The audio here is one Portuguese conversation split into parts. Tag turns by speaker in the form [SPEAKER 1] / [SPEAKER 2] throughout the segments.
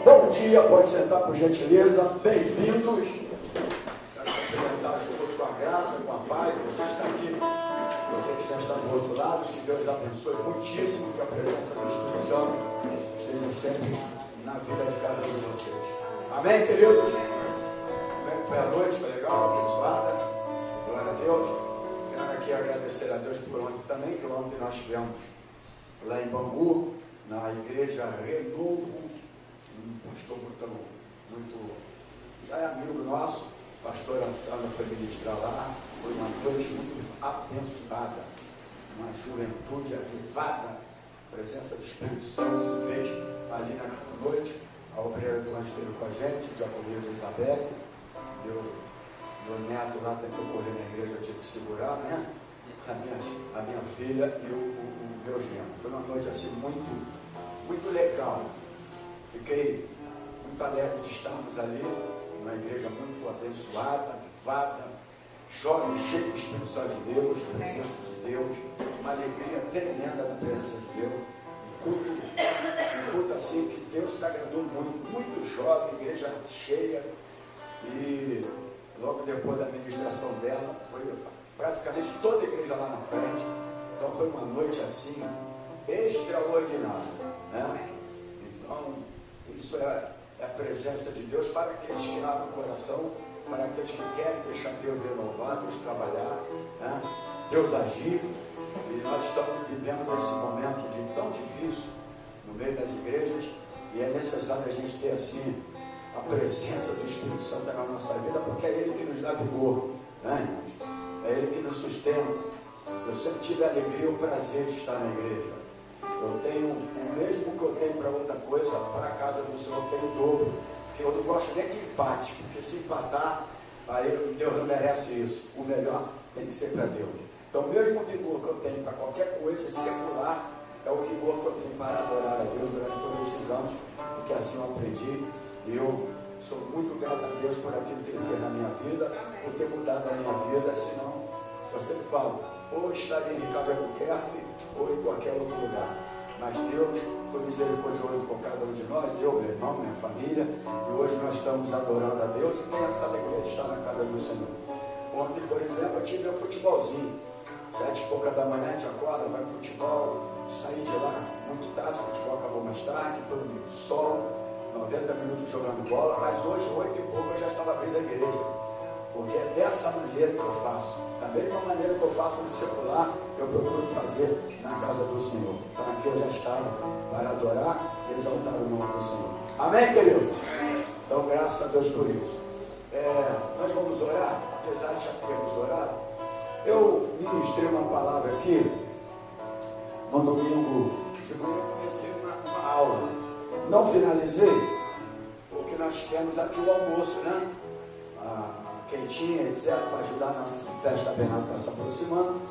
[SPEAKER 1] Bom dia, pode sentar por gentileza, bem-vindos. Quero cumprimentar todos com a graça, com a paz. Você está aqui, você que já está do outro lado, que Deus abençoe muitíssimo, que a presença do Espírito Santo esteja sempre na vida de cada um de vocês. Amém, queridos? Como é que foi a noite? Foi legal, abençoada? Glória a Deus. Quero aqui agradecer a Deus por ontem também, que ontem nós estivemos lá em Bangu, na igreja Renovo. Um pastor muito, já é amigo nosso, pastor Sandra foi ministrar lá. Foi uma noite muito abençoada, uma juventude avivada, a presença do Espírito Santo se fez ali naquela noite. A obreira do anjo esteve com a gente, a diaconisa Isabel, meu neto lá tentou correr na igreja, eu tive que segurar, né? A minha filha e o meu genro. Foi uma noite assim muito legal. Fiquei muito alegre de estarmos ali, uma igreja muito abençoada, avivada, jovem, cheio do Espírito Santo de Deus, presença de Deus, uma alegria tremenda da presença de Deus, um culto assim que Deus se agradou muito jovem, igreja cheia, e logo depois da ministração dela, foi praticamente toda a igreja lá na frente. Então foi uma noite assim, extraordinária, né? Então, isso é a presença de Deus para aqueles que abrem o coração, para aqueles que querem deixar Deus renovar, Deus trabalhar, né? Deus agir. E nós estamos vivendo esse momento de tão difícil no meio das igrejas, e é necessário a gente ter assim a presença do Espírito Santo na nossa vida, porque é Ele que nos dá vigor, né, irmãos? É Ele que nos sustenta. Eu sempre tive a alegria e o prazer de estar na igreja. Eu tenho o mesmo que eu tenho para outra coisa, para a casa do Senhor eu tenho o dobro, porque eu não gosto nem de empate, porque se empatar, aí Deus não merece isso. O melhor tem que ser para Deus. Então, o mesmo vigor que eu tenho para qualquer coisa secular, é o vigor que eu tenho para adorar a Deus durante todos esses anos, porque assim eu aprendi, e eu sou muito grato a Deus por aquilo que Ele fez na minha vida, por ter mudado a minha vida. Senão, eu sempre falo, ou estaria em Ricardo Albuquerque, ou em qualquer outro lugar. Mas Deus foi misericordioso com cada um de nós, eu, meu irmão, minha família, e hoje nós estamos adorando a Deus e tem essa alegria de estar na casa do Senhor. Ontem, por exemplo, eu tive um futebolzinho, 7h pouca da manhã, a gente acorda, vai pro futebol, saí de lá muito tarde, o futebol acabou mais tarde, foi um sol, 90 minutos jogando bola, mas hoje, 8h pouco, eu já estava abrindo a igreja. Porque é dessa maneira que eu faço. Da mesma maneira que eu faço no secular, eu procuro fazer na casa do Senhor. Então aqui eu já estava para adorar e exaltar o nome do Senhor. Amém, queridos? Então graças a Deus por isso. Nós vamos orar, apesar de já termos orado. Eu ministrei uma palavra aqui no domingo de manhã, eu comecei uma aula. Não finalizei, porque nós temos aqui o almoço, né? Quentinha, etc., para ajudar na nossa festa tabernáculo que está se aproximando.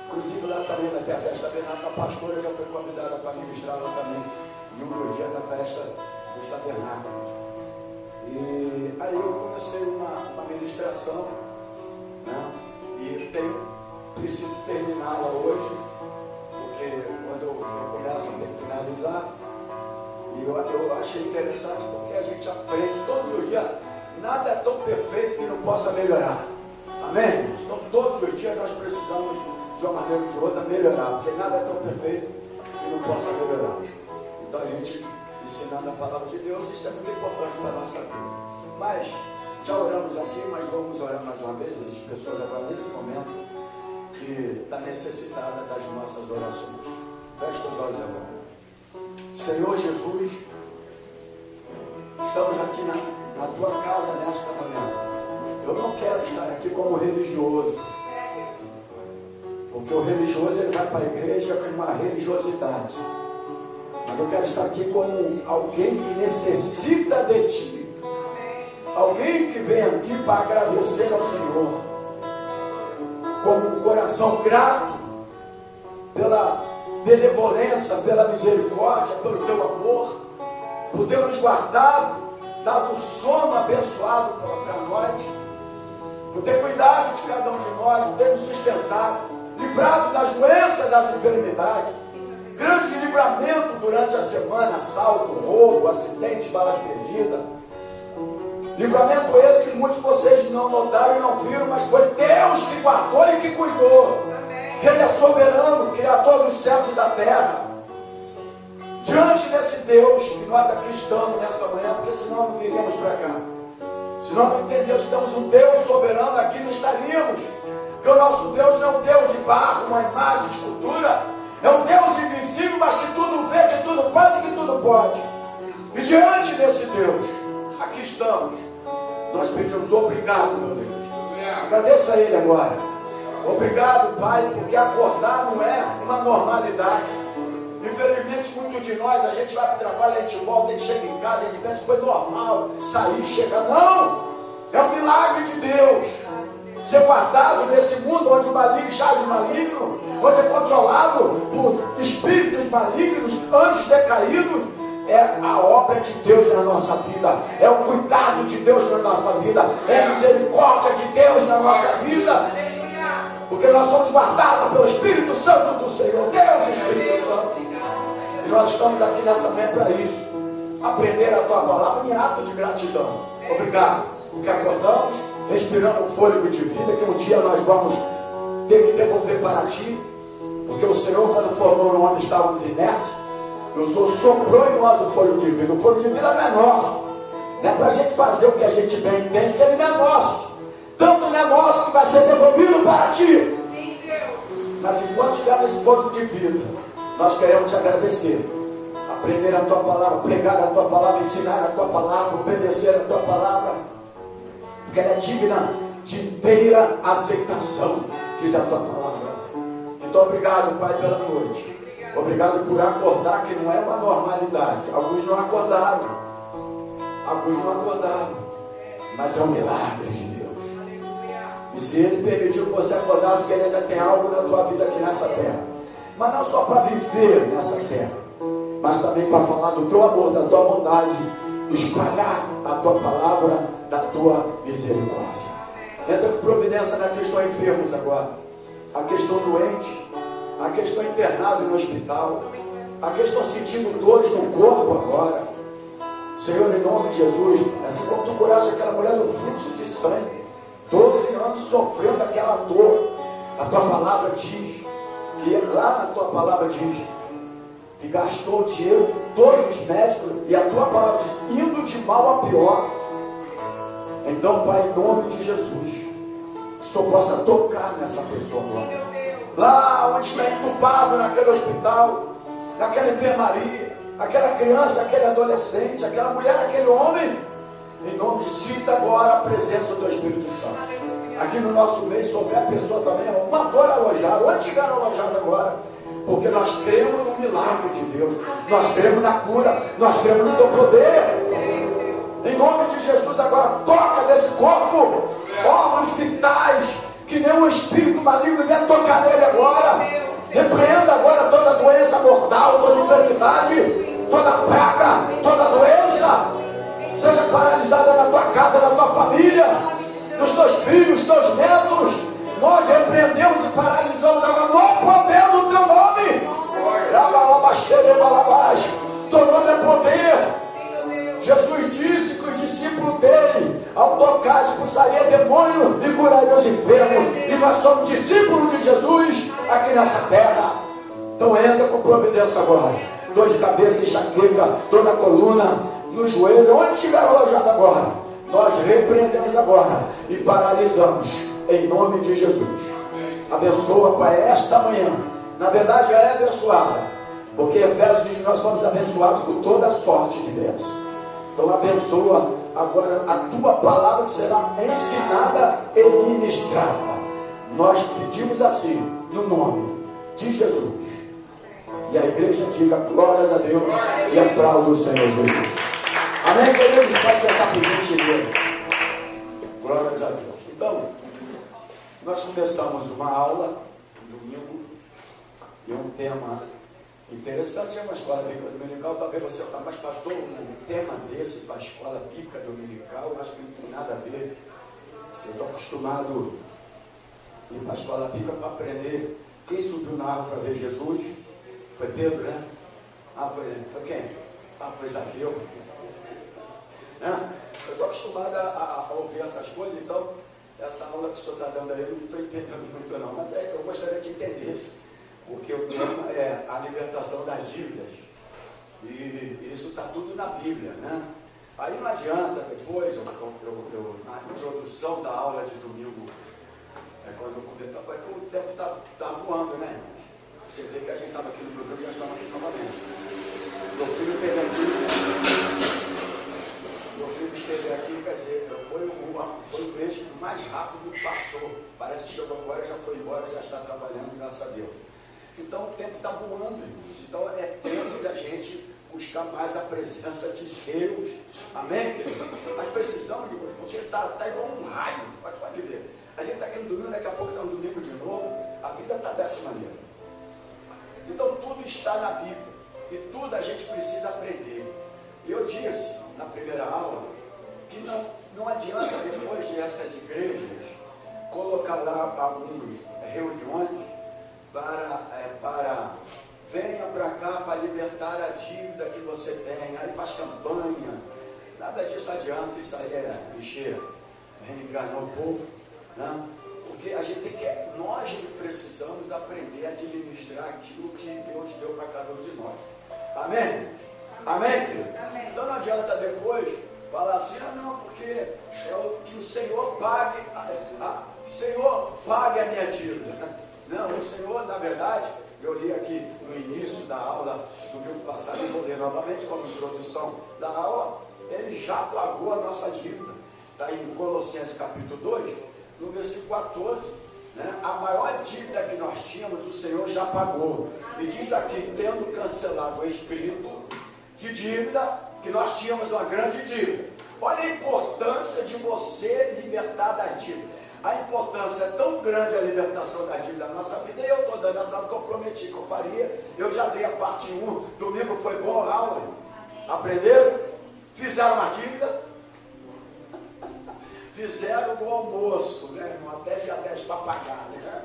[SPEAKER 1] Inclusive lá também vai ter a festa tabernáculo, a pastora já foi convidada para ministrar lá também, em um dos dias da festa dos tabernáculos. E aí eu comecei uma ministração, né? E preciso terminá-la hoje, porque quando eu começo eu tenho que finalizar. E eu achei interessante porque a gente aprende todos os dias. Nada é tão perfeito que não possa melhorar. Amém? Então todos os dias nós precisamos de uma maneira ou de outra melhorar, porque nada é tão perfeito que não possa melhorar. Então a gente ensinando a palavra de Deus, isso é muito importante para a nossa vida. Mas já oramos aqui, mas vamos orar mais uma vez. As pessoas agora nesse momento que está necessitada das nossas orações. Feche os olhos agora. Senhor Jesus, estamos aqui na tua casa nesta manhã. Eu não quero estar aqui como religioso, porque o religioso ele vai para a igreja com uma religiosidade, mas eu quero estar aqui como alguém que necessita de ti, alguém que vem aqui para agradecer ao Senhor, com um coração grato pela benevolência, pela misericórdia, pelo teu amor, por ter nos guardado, dado um sono abençoado para nós, por ter cuidado de cada um de nós, ter nos sustentado, livrado das doenças, das enfermidades, grandes livramento durante a semana, assalto, roubo, acidente, balas perdidas. Livramento esse que muitos de vocês não notaram e não viram, mas foi Deus que guardou e que cuidou. Que Ele é soberano, Criador dos céus e da terra. Diante desse Deus que nós aqui estamos nessa manhã, porque senão não viríamos para cá. Se nós não entendermos que temos um Deus soberano, aqui não estaríamos. Porque o nosso Deus não é um Deus de barro, uma imagem, escultura. É um Deus invisível, mas que tudo vê, que tudo faz e que tudo pode. E diante desse Deus, aqui estamos. Nós pedimos obrigado, meu Deus. Agradeça a Ele agora. Obrigado, Pai, porque acordar não é uma normalidade. Infelizmente, muitos de nós, a gente vai para o trabalho, a gente volta, a gente chega em casa, a gente pensa que foi normal sair, chegar. Não! É um milagre de Deus. Ser guardado nesse mundo onde o maligno, charge maligno, onde é controlado por espíritos malignos, anjos decaídos, é a obra de Deus na nossa vida, é o cuidado de Deus na nossa vida, é a misericórdia de Deus na nossa vida, porque nós somos guardados pelo Espírito Santo do Senhor, Deus Espírito Santo, e nós estamos aqui nessa manhã para isso, aprender a Tua palavra em ato de gratidão. Obrigado, porque acordamos, respiramos o fôlego de vida, que um dia nós vamos ter que devolver para Ti, porque o Senhor, quando formou o homem, estávamos inertes. O Senhor soprou em nós o fôlego de vida. O fôlego de vida não é nosso. Não é para a gente fazer o que a gente bem entende, que ele não é nosso. Tanto não é nosso que vai ser devolvido para Ti. Mas enquanto tivermos esse fôlego de vida, nós queremos Te agradecer. Aprender a Tua palavra, pregar a Tua palavra, ensinar a Tua palavra, obedecer a Tua palavra, porque ela é digna de inteira aceitação, diz a Tua palavra. Então obrigado, Pai, pela noite. Obrigado por acordar, que não é uma normalidade. Alguns não acordaram, mas é um milagre de Deus. E se Ele permitiu que você acordasse, que Ele ainda tem algo na tua vida aqui nessa terra, mas não só para viver nessa terra, mas também para falar do Teu amor, da Tua bondade, espalhar a Tua palavra, da Tua misericórdia. Entra com providência na questão enfermos agora, a questão doente, a questão internado no hospital, a questão sentindo dores no corpo agora. Senhor, em nome de Jesus, assim como Tu curaste aquela mulher do fluxo de sangue, 12 anos sofrendo aquela dor, a Tua palavra diz, que lá na Tua palavra diz, que gastou dinheiro com todos os médicos, e a Tua palavra diz, indo de mal a pior. Então, Pai, em nome de Jesus, que o Senhor possa tocar nessa pessoa agora. Lá onde está entubado naquele hospital, naquela enfermaria, aquela criança, aquele adolescente, aquela mulher, aquele homem, em nome de Cita agora a presença do Espírito Santo. Aqui no nosso meio, se houver pessoa também, uma agora alojada, onde estiver alojada agora, porque nós cremos no milagre de Deus, nós cremos na cura, nós cremos no Teu poder. Em nome de Jesus, agora toca nesse corpo, órgãos vitais, que nenhum espírito maligno venha tocar nele agora. Repreenda agora toda doença mortal, toda enfermidade, toda praga, toda doença. Seja paralisada na tua casa, na tua família, nos teus filhos, teus netos. Nós repreendemos e paralisamos agora no poder do Teu nome. Teu nome é poder. Jesus disse que os discípulos dele, ao tocar, expulsaria demônio e curaria os enfermos. E nós somos discípulos de Jesus aqui nessa terra. Então entra com providência agora. Dor de cabeça, enxaqueca, dor na coluna, no joelho, onde estiver alojado agora, nós repreendemos agora e paralisamos em nome de Jesus. Abençoa, Pai, esta manhã. Na verdade já é abençoada, porque Efésios diz que nós somos abençoados com toda sorte de bênção. Então abençoa agora a Tua palavra que será ensinada e ministrada. Nós pedimos assim, no nome de Jesus. E a igreja diga glórias a Deus e aplauda o Senhor Jesus. Amém, queridos? Pode sentar por gentileza. Glórias a Deus. Então, nós começamos uma aula no domingo e um tema interessante. É uma escola bíblica dominical. Talvez você fale, mas pastor, um tema desse para a escola bíblica dominical, acho que não tem nada a ver. Eu estou acostumado a ir para a escola bíblica para aprender. Quem subiu na água para ver Jesus foi Pedro, né? Foi quem? Foi Zaqueu. Eu estou acostumado a ouvir essas coisas, então essa aula que o senhor está dando aí eu não estou entendendo muito não, mas eu gostaria que entendesse, porque o tema é a libertação das dívidas, e isso está tudo na Bíblia, né? Aí não adianta depois, na introdução da aula de domingo, quando eu começo, o tempo está voando, né, irmãos? Você vê que a gente estava aqui no programa e já estava aqui novamente. Meu filho esteve aqui, quer dizer, foi o mês que mais rápido passou. Parece que chegou agora, já foi embora, já está trabalhando, graças a Deus. Então o tempo está voando, irmãos. Então é tempo da gente buscar mais a presença de Deus. Amém, querido? Nós precisamos, irmãos, porque está igual um raio. Pode ver. A gente está aqui no domingo, daqui a pouco está no domingo de novo. A vida está dessa maneira. Então tudo está na Bíblia. E tudo a gente precisa aprender. E eu disse na primeira aula que não adianta depois dessas igrejas colocar lá algumas reuniões para venha para cá para libertar a dívida que você tem, aí faz campanha, nada disso adianta, isso aí é clichê, enganar o povo, né? Porque nós precisamos aprender a administrar aquilo que Deus deu para cada um de nós. Amém? Amém, querido? Amém. Então não adianta depois falar assim, não, porque é que o Senhor pague, Senhor pague a minha dívida. Não, o Senhor, na verdade, eu li aqui no início da aula do domingo passado, e vou ler novamente como introdução da aula, ele já pagou a nossa dívida. Está em Colossenses capítulo 2, no versículo 14, né? A maior dívida que nós tínhamos, o Senhor já pagou. E diz aqui, tendo cancelado o escrito de dívida, que nós tínhamos uma grande dívida. Olha a importância de você libertar das dívidas. A importância é tão grande a libertação da dívida na nossa vida, e eu estou dando essa aula que eu prometi que eu faria. Eu já dei a parte 1, domingo foi boa a aula. Aprenderam? Fizeram uma dívida? Fizeram do almoço, né? Até dia 10 para pagar, né?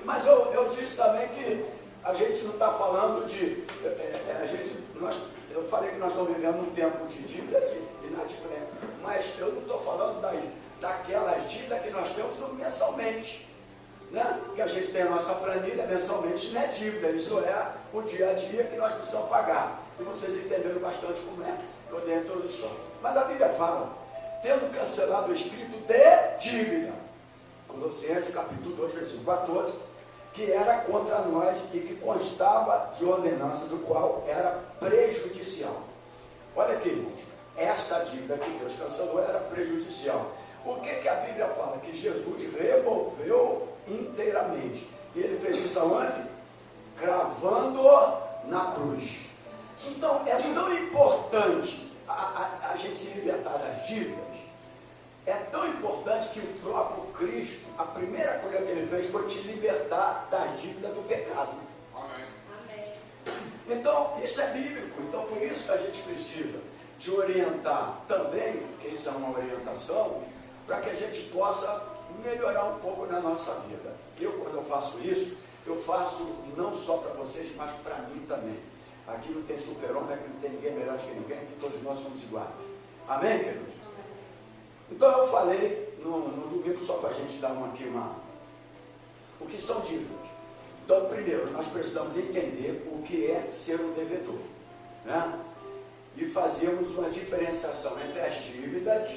[SPEAKER 1] Mas eu disse também que a gente não está falando de... eu falei que nós estamos vivendo um tempo de dívidas e inadimplência, mas eu não estou falando daquelas dívidas que nós temos mensalmente, né? Que a gente tem a nossa planilha mensalmente, não é dívida, isso é o dia a dia que nós precisamos pagar. E vocês entenderam bastante como é que eu dei a introdução. Mas a Bíblia fala, tendo cancelado o escrito de dívida, Colossenses capítulo 2, versículo 14, que era contra nós e que constava de ordenança, do qual era prejudicial. Olha aqui, irmãos, esta dívida que Deus cancelou era prejudicial. O que a Bíblia fala? Que Jesus removeu inteiramente. E ele fez isso aonde? Gravando na cruz. Então, é tão importante a gente se libertar das dívidas. É tão importante que o próprio Cristo, a primeira coisa que ele fez foi te libertar das dívidas do pecado. Amém. Então, isso é bíblico. Então, por isso que a gente precisa de orientar também, que isso é uma orientação, para que a gente possa melhorar um pouco na nossa vida. Quando eu faço isso, eu faço não só para vocês, mas para mim também. Aqui não tem super-homem, aqui não tem ninguém melhor que ninguém, aqui todos nós somos iguais. Amém, queridos? Então eu falei no domingo, só para a gente dar o que são dívidas. Então, primeiro, nós precisamos entender o que é ser um devedor, né? E fazermos uma diferenciação entre as dívidas,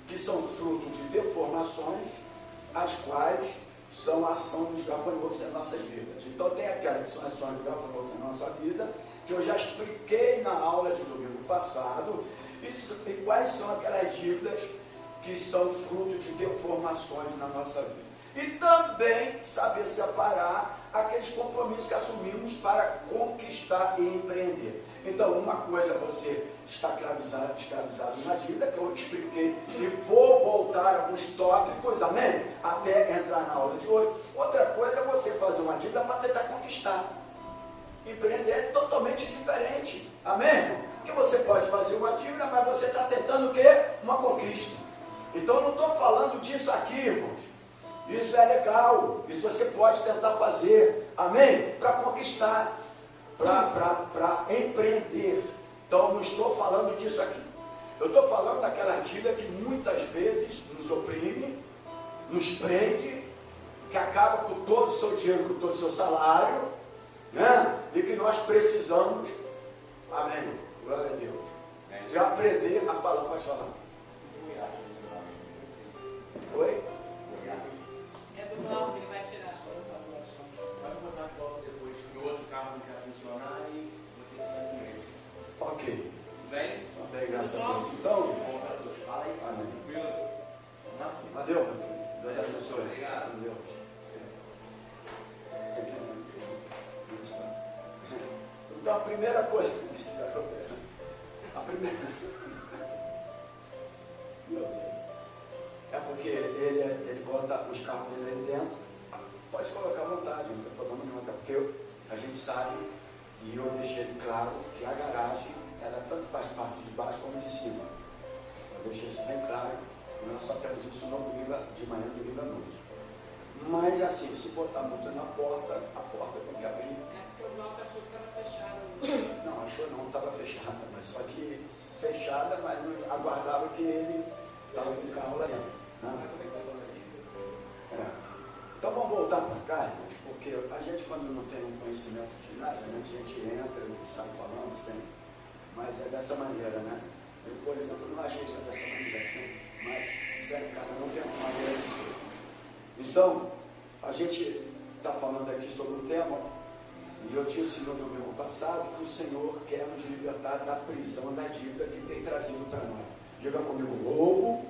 [SPEAKER 1] que são fruto de deformações, as quais são a ação dos gafanhotos em nossas vidas. Então tem aquelas que são ações dos gafanhotos em nossa vida, que eu já expliquei na aula de domingo passado, e quais são aquelas dívidas que são fruto de deformações na nossa vida. E também saber separar aqueles compromissos que assumimos para conquistar e empreender. Então, uma coisa é você estar escravizado na dívida, que eu expliquei, e vou voltar a alguns tópicos, amém? Até entrar na aula de hoje. Outra coisa é você fazer uma dívida para tentar conquistar. Empreender é totalmente diferente, amém? Porque você pode fazer uma dívida, mas você está tentando o quê? Uma conquista. Então, eu não estou falando disso aqui, irmãos. Isso é legal, isso você pode tentar fazer, amém? Para conquistar. para empreender. Então, não estou falando disso aqui. Eu estou falando daquela dívida que muitas vezes nos oprime, nos prende, que acaba com todo o seu dinheiro, com todo o seu salário, né? E que nós precisamos, amém, glória a Deus, de aprender a palavra. Pode falar. Oi?
[SPEAKER 2] É do bloco que ele vai tirar.
[SPEAKER 3] Pode botar de volta depois, que o outro carro não quer funcionar e vou ter que sair com ele.
[SPEAKER 1] Ok.
[SPEAKER 3] Bem?
[SPEAKER 1] Amém, graças a Deus. Então,
[SPEAKER 3] Bom para todos. Fala aí.
[SPEAKER 1] amém.
[SPEAKER 3] Tranquilo?
[SPEAKER 1] Valeu, meu filho. Deus abençoe.
[SPEAKER 3] Obrigado.
[SPEAKER 1] Deus. Então, a primeira coisa. A primeira. Meu Deus. É porque ele bota os carros dele ali dentro. Pode colocar à vontade, não tem problema nenhum. Até porque a gente sabe, e eu deixei claro, que a garagem, ela tanto faz parte de baixo como de cima. Eu deixei isso bem claro. Nós só temos isso no domingo de manhã e domingo à noite. Mas assim, se botar muito na porta, a porta tem que abrir.
[SPEAKER 2] É porque o bloco achou que estava fechado.
[SPEAKER 1] Não, achou não, estava fechada, mas só que fechada, mas não aguardava que ele estava com o carro lá dentro. Né? É. Então vamos voltar para cá, irmãos, porque a gente quando não tem um conhecimento de nada, né, a gente entra e sai falando sempre. Mas é dessa maneira, né? Eu, por exemplo, não agiria dessa maneira, né? Mas sério, cada um tem uma maneira de ser. Então, a gente está falando aqui sobre um tema, e eu te ensino no domingo passado que o Senhor quer nos libertar da prisão da dívida que tem trazido para nós. Diga comigo, roubo,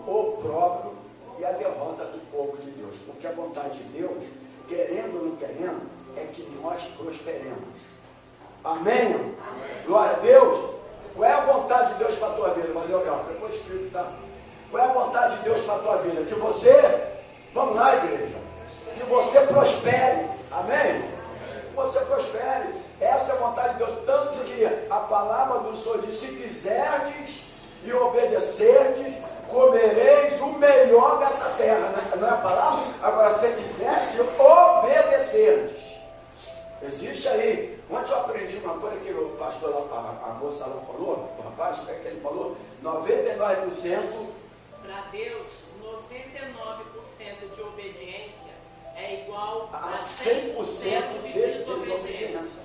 [SPEAKER 1] opróbrio e a derrota do povo de Deus. Porque a vontade de Deus, querendo ou não querendo, é que nós prosperemos. Amém? Amém. Glória a Deus. Qual é a vontade de Deus para a tua vida? Valeu, Gabriel. Depois te explico, tá? Qual é a vontade de Deus para a tua vida? Que você, vamos lá, igreja, que você prospere. Amém? Que você prospere. Essa é a vontade de Deus. Tanto que a palavra do Senhor diz: se quiserdes e obedecerdes, comereis o melhor dessa terra. Não é a palavra? Agora, se quiserdes e obedecerdes. Existe aí. Ontem eu aprendi uma coisa que o pastor, a moça lá falou, o rapaz, o que é que ele falou? 99%.
[SPEAKER 2] Para Deus, 99% de obediência é igual a 100% de desobediência.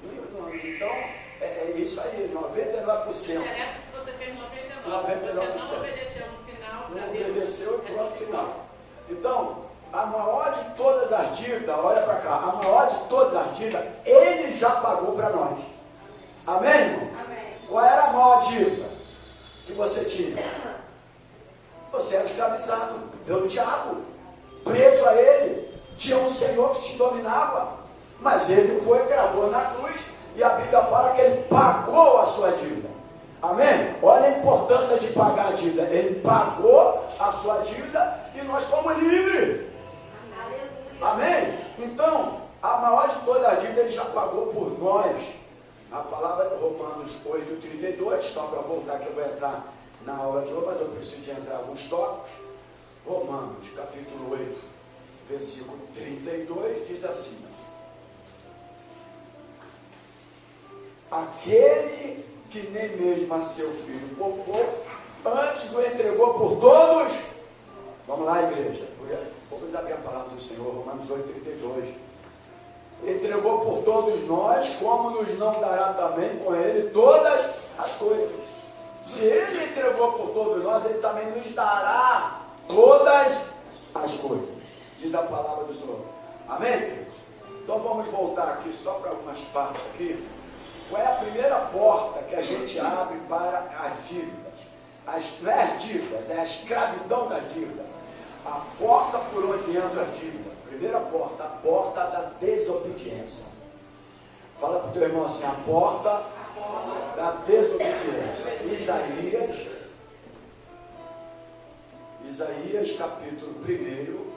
[SPEAKER 1] Então, é isso aí, 99%.
[SPEAKER 2] Não interessa se você fez 99%. Se você não obedeceu no final,
[SPEAKER 1] não obedeceu e pronto, final. Então, a maior de todas as dívidas, olha para cá, a maior de todas as dívidas, ele já pagou para nós. Amém, irmão?
[SPEAKER 4] Amém.
[SPEAKER 1] Qual era a maior dívida que você tinha? Você era escravizado pelo diabo, preso a ele. Tinha um Senhor que te dominava, mas ele foi, gravou na cruz, e a Bíblia fala que ele pagou a sua dívida. Amém? Olha a importância de pagar a dívida. Ele pagou a sua dívida e nós fomos livres. Amém? Então, a maior de toda a dívida ele já pagou por nós. A palavra de Romanos 8,32, só para voltar que eu vou entrar na aula de hoje, mas eu preciso de entrar alguns tópicos. Romanos, capítulo 8, versículo 32, diz assim: aquele que nem mesmo a seu filho poupou, antes o entregou por todos. Vamos lá, igreja. Vamos abrir a palavra do Senhor, Romanos 8,32. Entregou por todos nós, como nos não dará também com ele todas as coisas. Se ele entregou por todos nós, ele também nos dará todas as coisas. Diz a palavra do Senhor. Amém, queridos? Então vamos voltar aqui só para algumas partes aqui. Qual é a primeira porta que a gente abre para as dívidas? Não é as dívidas, é a escravidão das dívidas. A porta por onde entra a dívida. Primeira porta, a porta da desobediência. Fala para o teu irmão assim: a porta da desobediência. Isaías capítulo 1.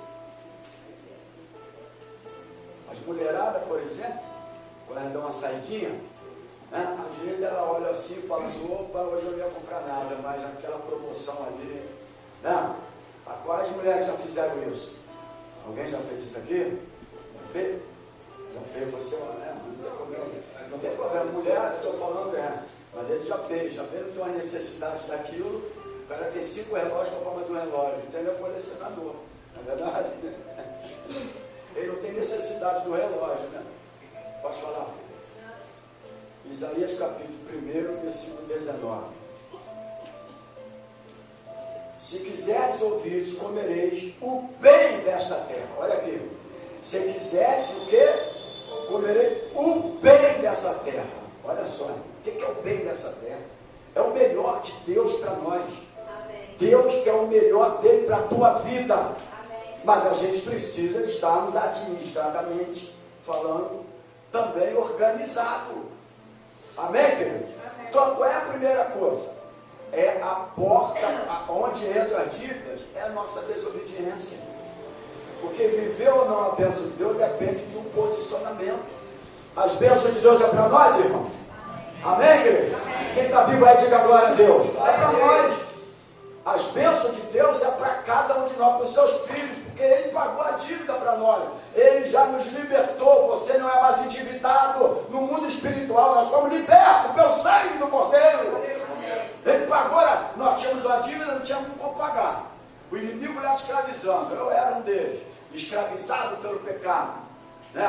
[SPEAKER 1] As mulheradas, por exemplo, quando elas dão uma saidinha, né, às vezes ela olha assim e fala assim: opa, hoje eu não ia comprar nada, mas aquela promoção ali, né? Quais mulheres já fizeram isso? Alguém já fez isso aqui? Já fez? Já fez, você, né? Não tem problema. Mulher, estou falando, mas ele já fez, já vendo que tem uma necessidade daquilo. O cara tem 5 relógios para mais um relógio, então ele é colecionador, não é verdade? Ele não tem necessidade do relógio, né? Pode falar, filho? Isaías capítulo 1, versículo 19. Se quiseres ouvir, comereis o bem desta terra. Olha aqui. Se quiseres o quê? Comereis o bem dessa terra. Olha só. O que é o bem dessa terra? É o melhor de Deus para nós. Amém. Deus quer o melhor dele para a tua vida. Amém. Mas a gente precisa estarmos administradamente falando, também organizado. Amém, queridos? Amém. Então, qual é a primeira coisa? É a porta onde entram as dívidas, é a nossa desobediência. Porque viver ou não a bênção de Deus depende de um posicionamento. As bênçãos de Deus é para nós, irmãos? Amém, igreja? Amém. Quem está vivo aí, diga glória a Deus. É para nós. As bênçãos de Deus é para cada um de nós, para os seus filhos, porque Ele pagou a dívida para nós. Ele já nos libertou. Você não é mais endividado no mundo espiritual. Nós fomos libertos pelo sangue do Cordeiro. Ele pagou, nós tínhamos uma dívida, não tínhamos como pagar. O inimigo lá escravizando, eu era um deles, escravizado pelo pecado, né?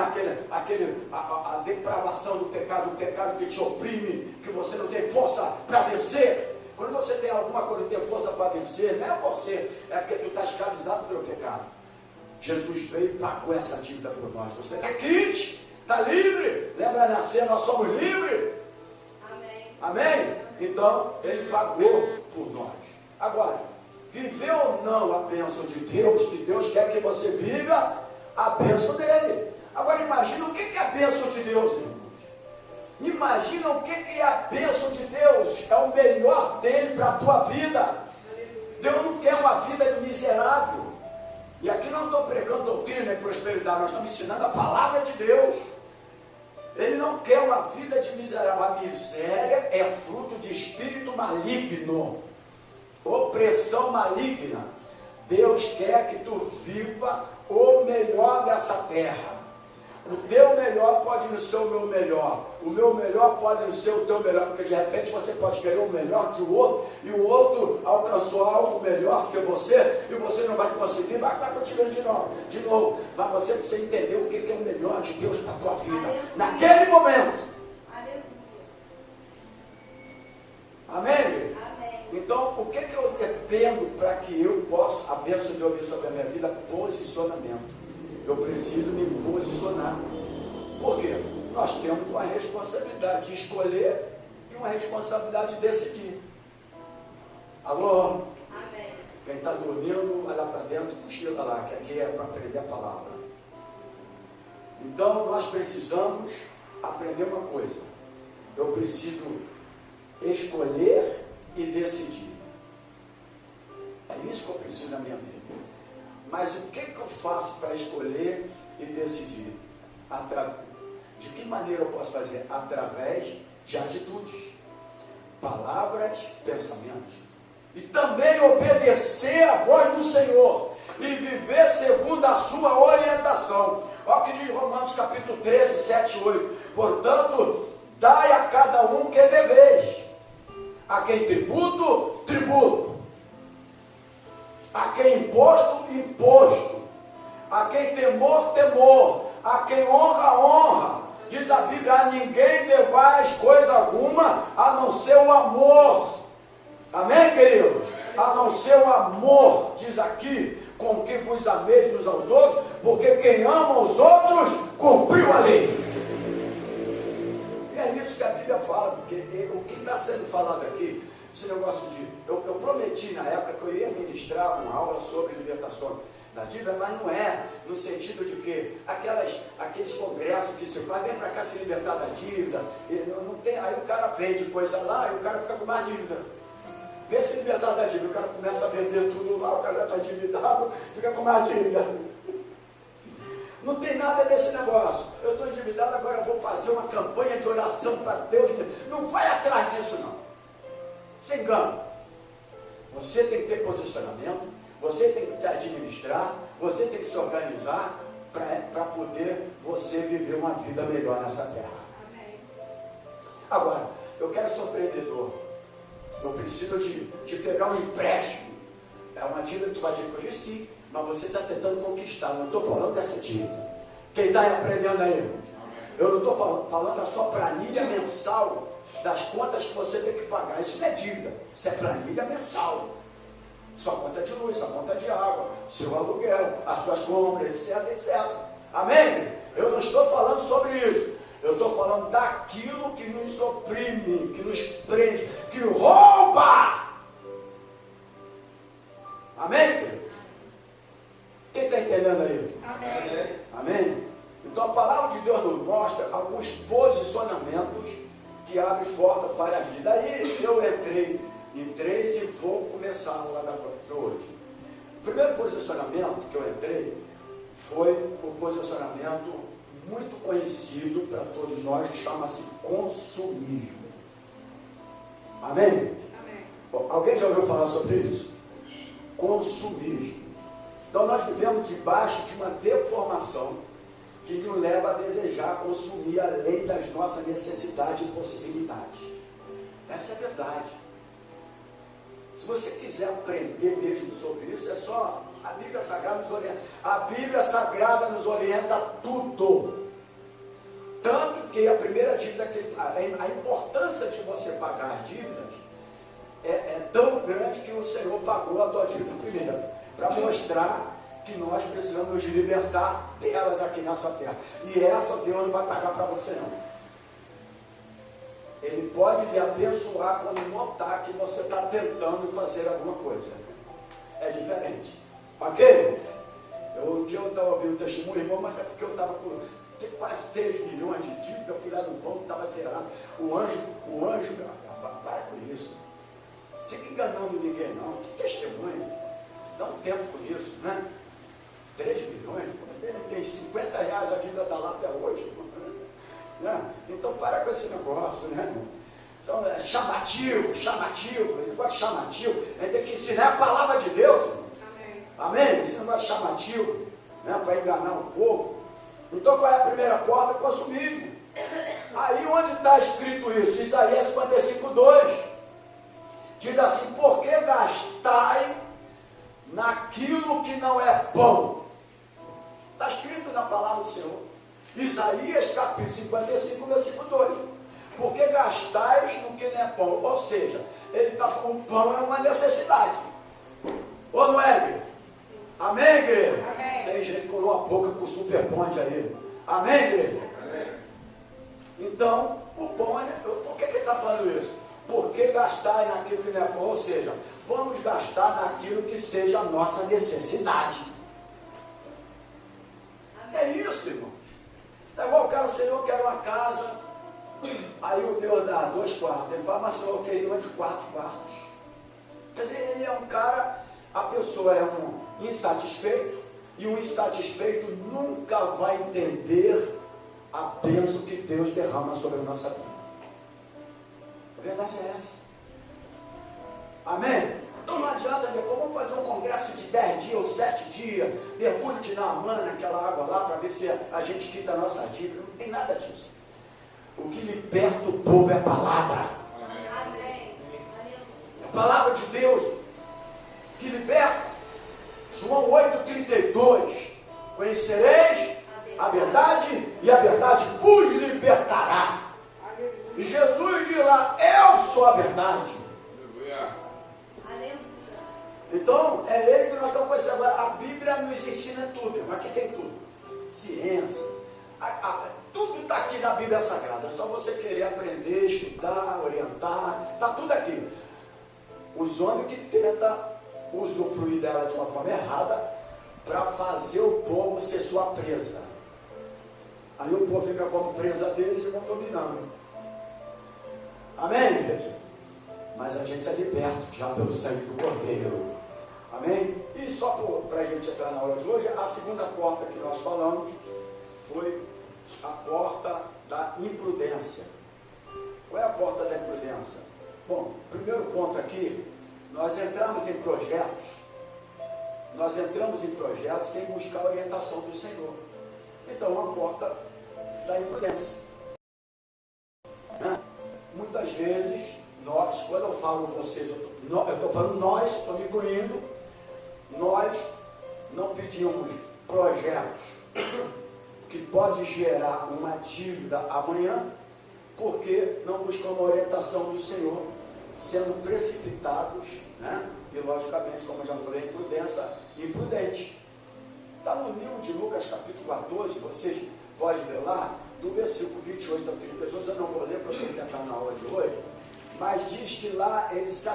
[SPEAKER 1] A depravação do pecado, o pecado que te oprime, que você não tem força para vencer. Quando você tem alguma coisa que tem força para vencer, não é você, é porque tu está escravizado pelo pecado. Jesus veio e pagou essa dívida por nós. Você está quente, está livre. Lembra nascer, nós somos livres. Amém. Amém? Então, Ele pagou por nós. Agora, viver ou não a bênção de Deus, que Deus quer que você viva a bênção dEle. Agora, imagina o que é a bênção de Deus, irmãos. Imagina o que é a bênção de Deus. É o melhor dEle para a tua vida. Deus não quer uma vida miserável. E aqui não estou pregando doutrina e prosperidade, nós estamos ensinando a palavra de Deus. Ele não quer uma vida de miserável. A miséria é fruto de espírito maligno, opressão maligna. Deus quer que tu viva o melhor dessa terra. O teu melhor pode não ser o meu melhor. O meu melhor pode não ser o teu melhor. Porque de repente você pode querer o melhor de um outro, e o outro alcançou algo melhor que você, e você não vai conseguir, vai estar continuando de novo. Mas você precisa entender o que é o melhor de Deus para a tua vida. Aleluia. Naquele momento. Aleluia. Amém? Amém. Então, o que eu dependo para que eu possa, a bênção de Deus vir sobre a minha vida? Posicionamento. Eu preciso me posicionar. Por quê? Nós temos uma responsabilidade de escolher e uma responsabilidade de decidir. Alô? Amém. Quem está dormindo, vai lá para dentro, cochila lá, que aqui é para aprender a palavra. Então, nós precisamos aprender uma coisa. Eu preciso escolher e decidir. É isso que eu preciso na minha vida. Mas o que eu faço para escolher e decidir? De que maneira eu posso fazer? Através de atitudes, palavras, pensamentos. E também obedecer à voz do Senhor e viver segundo a sua orientação. Olha o que diz Romanos capítulo 13, 7 e 8. Portanto, dai a cada um que deveis. A quem tributo, tributo. A quem imposto, imposto. A quem temor, temor. A quem honra, honra. Diz a Bíblia, a ninguém devais coisa alguma, a não ser o amor. Amém, queridos? A não ser o amor, diz aqui, com que vos ameis uns aos outros, porque quem ama os outros, cumpriu a lei. E é isso que a Bíblia fala, porque o que está sendo falado aqui, esse negócio de... Eu prometi na época que eu ia ministrar uma aula sobre libertação da dívida, mas não é no sentido de que aqueles congressos que se faz, vem para cá se libertar da dívida, e não tem, aí o cara vende coisa lá e o cara fica com mais dívida. Vê se libertar da dívida, o cara começa a vender tudo lá, o cara já está endividado, fica com mais dívida. Não tem nada desse negócio. Eu estou endividado, agora eu vou fazer uma campanha de oração para Deus. Não vai atrás disso não. Se engana. Você tem que ter posicionamento, você tem que se administrar, você tem que se organizar para poder você viver uma vida melhor nessa terra. Agora, eu quero ser empreendedor. Eu preciso de pegar um empréstimo. É uma dívida que tu vai adquirir, sim, mas você está tentando conquistar. Não estou falando dessa dívida. Quem está aprendendo aí? Eu não estou falando da sua planilha mensal, das contas que você tem que pagar. Isso não é dívida, isso é planilha mensal. Sua conta de luz, sua conta de água, seu aluguel, as suas compras, etc, etc. Amém? Eu não estou falando sobre isso. Eu estou falando daquilo que nos oprime, que nos prende, que rouba. Amém, queridos? Quem está entendendo aí?
[SPEAKER 2] Amém.
[SPEAKER 1] Amém? Então a palavra de Deus nos mostra alguns posicionamentos que abrem porta para agir. Daí eu entrei em 3 e vou começar a aula de hoje. O primeiro posicionamento que eu entrei foi o posicionamento muito conhecido para todos nós, que chama-se consumismo. Amém?
[SPEAKER 2] Amém.
[SPEAKER 1] Bom, alguém já ouviu falar sobre isso? Consumismo. Então nós vivemos debaixo de uma deformação que nos leva a desejar consumir além das nossas necessidades e possibilidades. Essa é a verdade. Se você quiser aprender mesmo sobre isso, é só a Bíblia Sagrada nos orienta. A Bíblia Sagrada nos orienta tudo. Tanto que a primeira dívida, a importância de você pagar as dívidas é tão grande que o Senhor pagou a tua dívida primeiro, para mostrar que nós precisamos nos libertar delas aqui nessa terra. E essa Deus não vai pagar para você não. Ele pode lhe abençoar quando notar que você está tentando fazer alguma coisa. É diferente. Ok? Um dia eu estava ouvindo o testemunho, irmão, mas é porque eu estava com quase 3 milhões de dívidas, eu fui lá no banco, estava zerado. O anjo, para com isso. Não fica enganando ninguém não. Que testemunho? Dá um tempo com isso, né? 3 milhões, ele tem 50 reais, a dívida está lá até hoje. Né? Então para com esse negócio, né? São chamativo, ele gosta de chamativo, a gente tem que ensinar a palavra de Deus.
[SPEAKER 2] Amém.
[SPEAKER 1] Amém? Esse negócio chamativo, né? Para enganar o povo. Então qual é a primeira porta? Consumismo. Aí onde está escrito isso? Isaías 55:2 diz assim: por que gastai naquilo que não é pão? Está escrito na palavra do Senhor. Isaías capítulo 55, versículo 2. Porque gastais no que não é pão. Ou seja, ele está falando o pão é uma necessidade. Ou não é, igreja? Amém, igreja?
[SPEAKER 2] Amém.
[SPEAKER 1] Tem gente que colou a boca com o super bonde aí. Amém, igreja?
[SPEAKER 3] Amém.
[SPEAKER 1] Então, o pão é... Por que ele está falando isso? Porque gastar naquilo que não é pão. Ou seja, vamos gastar naquilo que seja a nossa necessidade. É isso, irmão. É igual o cara, o Senhor quer uma casa, aí o Deus dá 2 quartos. Ele fala, mas Senhor, eu queria uma de 4 quartos. Quer dizer, ele é um cara, a pessoa é um insatisfeito, e um insatisfeito nunca vai entender a bênção que Deus derrama sobre a nossa vida. A verdade é essa. Amém? Então não adianta depois, vamos fazer um congresso de 10 dias ou 7 dias, mergulho de Naamã naquela água lá, para ver se a gente quita a nossa dívida. Não tem nada disso. O que liberta o povo é a palavra.
[SPEAKER 2] Amém.
[SPEAKER 1] A palavra de Deus que liberta. João 8,32. Conhecereis a verdade e a verdade vos libertará. E Jesus diz lá, eu sou a verdade. Então, é ele que nós estamos conhecendo. A Bíblia nos ensina tudo, aqui tem tudo. Ciência, tudo está aqui na Bíblia Sagrada. É só você querer aprender, estudar, orientar, está tudo aqui. Os homens que tentam usufruir dela de uma forma errada para fazer o povo ser sua presa. Aí o povo fica como presa deles e vão dominando. Amém, igreja? Mas a gente é liberto já pelo sangue do Cordeiro. Amém? E só para a gente entrar na aula de hoje, a segunda porta que nós falamos foi a porta da imprudência. Qual é a porta da imprudência? Bom, primeiro ponto aqui, nós entramos em projetos sem buscar a orientação do Senhor. Então, a porta da imprudência. quando eu falo vocês, eu estou falando nós, estou me incluindo, nós não pedimos projetos que pode gerar uma dívida amanhã, porque não buscamos a orientação do Senhor, sendo precipitados, né? E logicamente, como eu já falei, imprudente. Está no livro de Lucas, capítulo 14, vocês podem ver lá, do versículo 28 ao 32, eu não vou ler porque ele está na aula de hoje, mas diz que lá ele se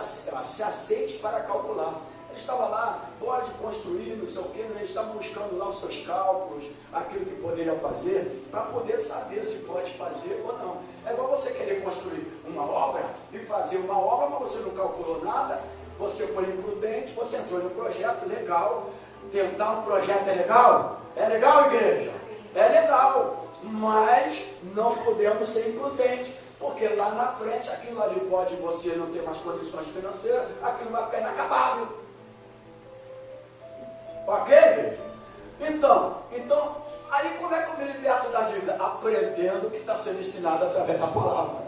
[SPEAKER 1] aceite para calcular. Ele estava lá, pode construir, não sei o quê, eles estavam buscando lá os seus cálculos, aquilo que poderia fazer, para poder saber se pode fazer ou não. É igual você querer construir uma obra e fazer uma obra, mas você não calculou nada, você foi imprudente, você entrou no projeto legal. Tentar um projeto é legal? É legal, igreja? É legal, mas não podemos ser imprudentes, porque lá na frente, aquilo ali pode você não ter mais condições financeiras, aquilo vai ficar inacabável. Ok, igreja? Então, aí como é que eu me liberto da dívida? Aprendendo o que está sendo ensinado através da palavra.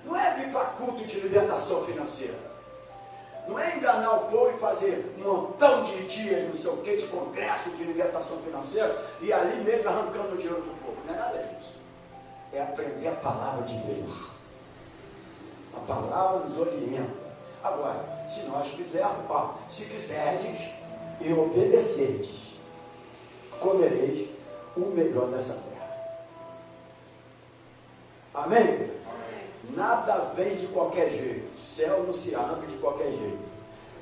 [SPEAKER 1] Não é vir para culto de libertação financeira. Não é enganar o povo e fazer um montão de dias, não sei o que, de congresso de libertação financeira e ali mesmo arrancando o dinheiro do povo. Não é nada disso. É aprender a palavra de Deus. A palavra nos orienta. Agora, se nós quisermos, se quiserdes e obedecerdes, comereis o melhor dessa terra. Amém? Amém. Nada vem de qualquer jeito. O céu não se abre de qualquer jeito.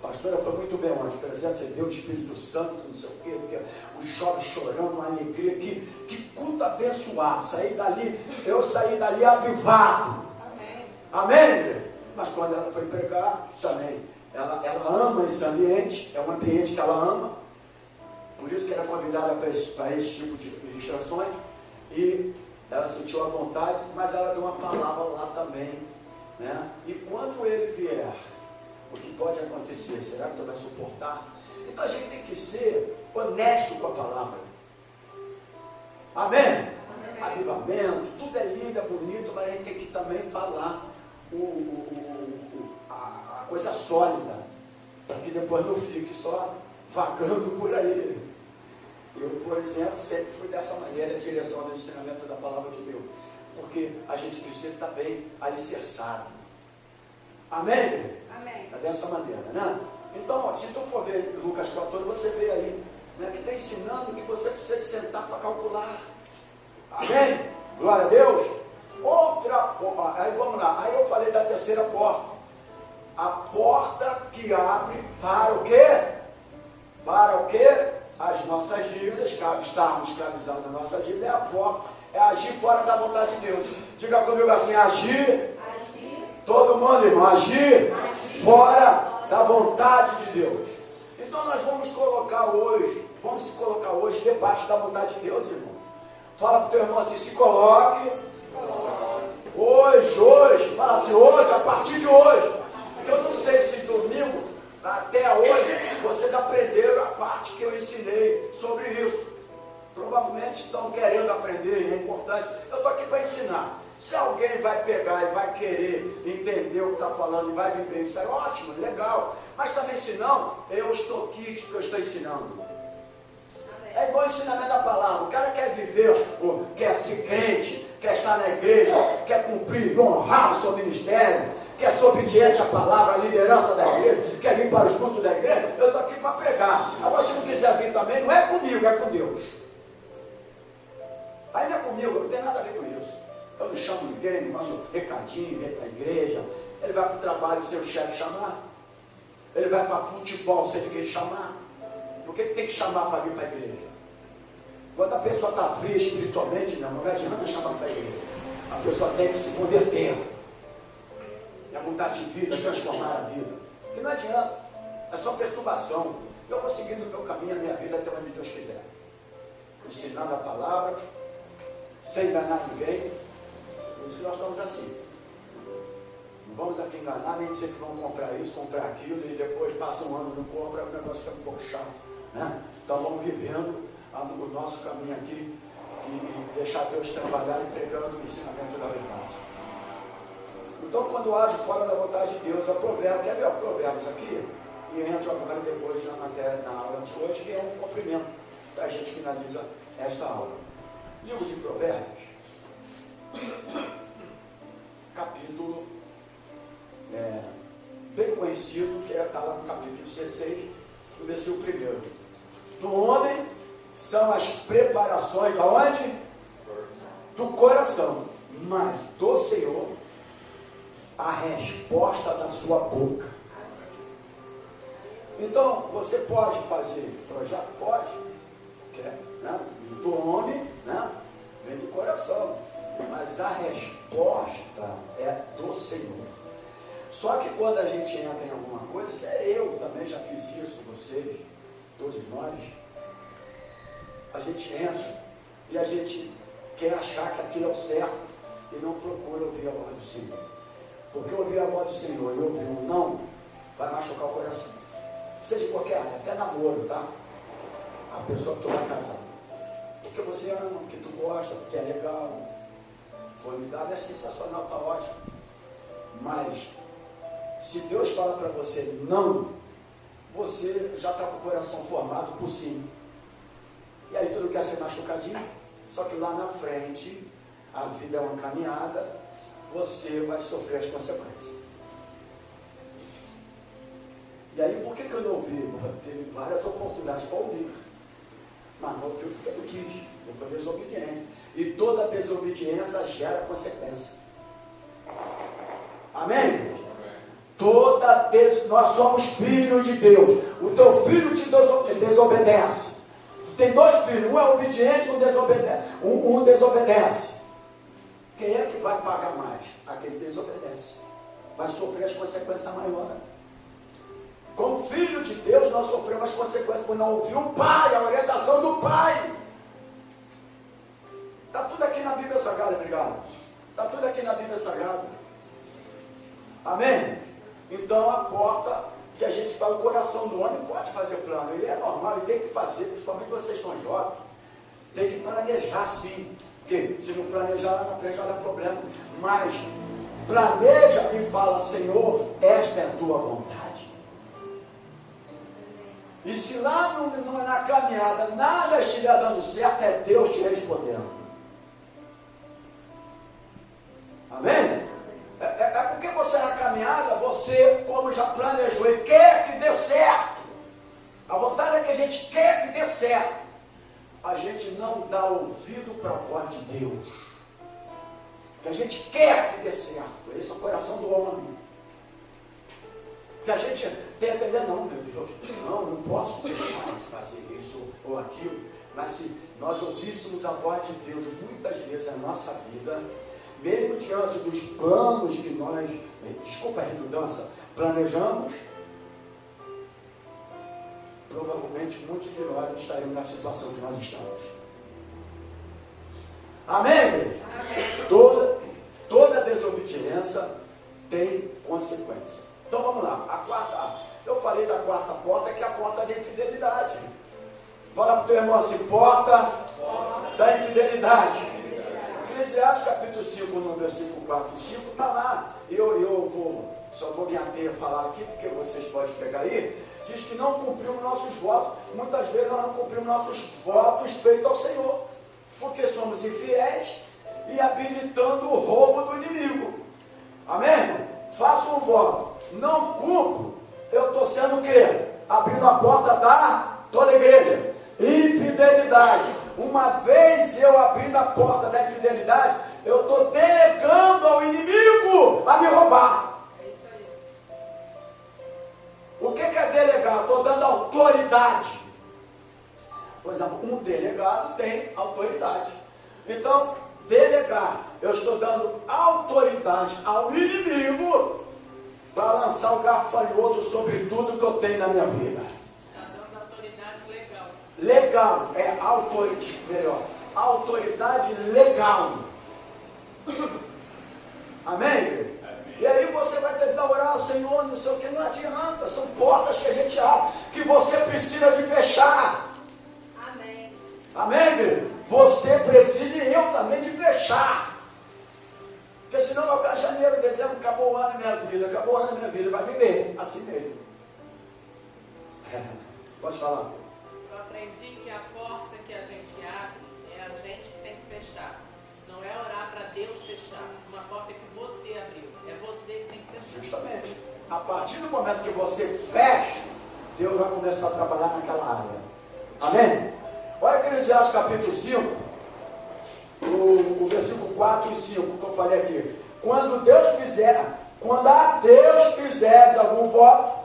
[SPEAKER 1] A pastora foi muito bem ontem. Presença de Deus, o Espírito Santo, não sei o quê, os jovens chorando, uma alegria. Que culto abençoado. Eu saí dali avivado. Amém. Amém? Mas quando ela foi pregar, também. Ela ama esse ambiente. É um ambiente que ela ama. Por isso que ela é convidada para esse tipo de ministrações. E ela sentiu a vontade, mas ela deu uma palavra lá também, né? E quando ele vier, o que pode acontecer? Será que tu vai suportar? Então a gente tem que ser honesto com a palavra. Amém? Amém. Avivamento, tudo é lindo, é bonito, mas a gente tem que também falar a coisa sólida, para que depois não fique só vagando por aí. Eu, por exemplo, sempre fui dessa maneira, a direção do ensinamento da palavra de Deus, porque a gente precisa estar bem alicerçado. Amém? Amém. É dessa maneira, né? Então, se tu for ver Lucas 14, você vê aí, né, que está ensinando que você precisa sentar para calcular. Amém? Glória a Deus. Aí vamos lá, aí eu falei da terceira porta. A porta que abre para o quê? Para o quê? As nossas dívidas, estarmos escravizados na nossa dívida, é a porta, é agir fora da vontade de Deus. Diga comigo assim, agir. Todo mundo, irmão, agir fora da vontade de Deus. Então nós vamos se colocar hoje debaixo da vontade de Deus, irmão. Fala para o teu irmão assim, se coloque. Hoje, fala assim, hoje, a partir de hoje. Porque eu não sei se domingo, até hoje, vocês aprenderam a parte que eu ensinei sobre isso. Provavelmente estão querendo aprender, é importante. Eu estou aqui para ensinar. Se alguém vai pegar e vai querer entender o que está falando e vai viver isso, é ótimo, legal. Mas também, se não, eu estou aqui porque eu estou ensinando. É igual o ensinamento da palavra. O cara quer viver, quer ser crente, quer estar na igreja, quer cumprir, honrar o seu ministério, quer ser obediente à palavra, à liderança da igreja, quer vir para os cultos da igreja, eu estou aqui para pregar. Agora, se não quiser vir também, não é comigo, é com Deus. Aí não é comigo, não tem nada a ver com isso. Eu não chamo ninguém, não mando recadinho, vem para a igreja. Ele vai para o trabalho sem o chefe chamar. Ele vai para futebol sem ninguém chamar. Por que tem que chamar para vir para a igreja? Quando a pessoa está fria espiritualmente, não adianta chamar para a igreja. A pessoa tem que se converter. É mudar de vida, transformar a vida. Que não adianta. É só perturbação. Eu vou seguindo o meu caminho, a minha vida até onde Deus quiser. Ensinando a palavra, sem enganar ninguém. Por isso que nós estamos assim. Não vamos aqui enganar, nem dizer que vamos comprar isso, comprar aquilo, e depois passa um ano e não compra, o negócio fica um pouco chato. Né? Então vamos vivendo o nosso caminho aqui e deixar Deus trabalhar entregando o ensinamento da verdade. Então, quando age fora da vontade de Deus, é o provérbio. Quer ver o provérbios aqui? E eu entro agora depois na matéria, na aula de hoje, que é um cumprimento. A gente finaliza esta aula. Livro de Provérbios, capítulo bem conhecido, que está lá no capítulo 16, no versículo 1. Do homem são as preparações da onde? Do coração, mas do Senhor a resposta da sua boca. Então, você pode fazer projeto? Pode. Né? Do homem, né? Vem do coração. Mas a resposta é do Senhor. Só que quando a gente entra em alguma coisa, isso é eu também já fiz isso, vocês, todos nós. A gente entra e a gente quer achar que aquilo é o certo e não procura ouvir a voz do Senhor. Porque ouvir a voz do Senhor e ouvir um não vai machucar o coração. Seja em qualquer área, até namoro, tá? A pessoa que tu vai casar. Porque você ama, porque tu gosta, porque é legal. Formidade é sensacional, tá ótimo. Mas se Deus fala para você não, você já está com o coração formado por cima. E aí tu não quer ser machucadinho. Só que lá na frente, a vida é uma caminhada, você vai sofrer as consequências. E aí, por que eu não ouvi? Teve várias oportunidades para ouvir. Mas não ouviu porque eu não quis. Eu fui desobediente. E toda desobediência gera consequência. Amém? Nós somos filhos de Deus. O teu filho te desobedece. Tu tem dois filhos, um é obediente e um desobedece. Quem é que vai pagar mais? Aquele que desobedece. Vai sofrer as consequências maiores. Como filho de Deus, nós sofremos as consequências por não ouvir o Pai, a orientação do Pai. Está tudo aqui na Bíblia Sagrada, obrigado. Está tudo aqui na Bíblia Sagrada. Amém? Então a porta que a gente fala, o coração do homem pode fazer plano. Ele é normal, ele tem que fazer, principalmente vocês estão jovens. Tem que planejar sim. Porque se não planejar lá na frente vai dar problema. Mas planeja e fala, Senhor, esta é a tua vontade. E se lá na caminhada nada estiver dando certo, é Deus te respondendo. Amém? É porque você na caminhada, você, como já planejou e quer que dê certo. A vontade é que a gente quer que dê certo. A gente não dá ouvido para a voz de Deus. Porque a gente quer que dê certo. Esse é o coração do homem. Que a gente tenta dizer, não, meu Deus, não posso deixar de fazer isso ou aquilo. Mas se nós ouvíssemos a voz de Deus muitas vezes na nossa vida, mesmo diante dos planos que nós, desculpa a redundância, planejamos, provavelmente muitos de nós não estariam na situação que nós estamos. Amém? Amém. Toda desobediência tem consequência. Então vamos lá, eu falei da quarta porta, que é a porta da infidelidade. Fala para o teu irmão assim, porta da infidelidade. Eclesiastes capítulo 5, no versículo 4 e 5, está lá. Só vou me ater a falar aqui, porque vocês podem pegar aí. Diz que não cumprimos nossos votos. Muitas vezes nós não cumprimos nossos votos feitos ao Senhor. Porque somos infiéis e habilitando o roubo do inimigo. Amém? Faço um voto. Não cumpro, eu estou sendo o quê? Abrindo a porta da toda a igreja. Infidelidade. Uma vez eu abrindo a porta da infidelidade, eu estou delegando ao inimigo a me roubar.
[SPEAKER 2] É isso aí.
[SPEAKER 1] O que é delegar? Estou dando autoridade. Por exemplo, um delegado tem autoridade. Então, delegar, eu estou dando autoridade ao inimigo para lançar o gafanhoto sobre tudo que eu tenho na minha vida.
[SPEAKER 2] Está dando autoridade legal.
[SPEAKER 1] Legal, é autoridade, melhor, autoridade legal. Amém? E aí você vai tentar orar, Senhor, não sei o que, não adianta, são portas que a gente abre, que você precisa de fechar.
[SPEAKER 2] Amém.
[SPEAKER 1] Amém, querido? Você precisa e eu também de fechar. Porque senão vai ficar janeiro, dezembro, acabou o ano da minha vida, acabou o ano da minha vida, vai viver assim mesmo. Pode falar.
[SPEAKER 2] Eu aprendi que a porta que a gente abre é a gente que tem que fechar. Não é orar para Deus fechar. Uma porta que você abriu. É você que tem que fechar.
[SPEAKER 1] Justamente. A partir do momento que você fecha, Deus vai começar a trabalhar naquela área. Amém? Olha Eclesiastes capítulo 5, o versículo 4 e 5, que eu falei aqui. Quando a Deus fizeres algum voto,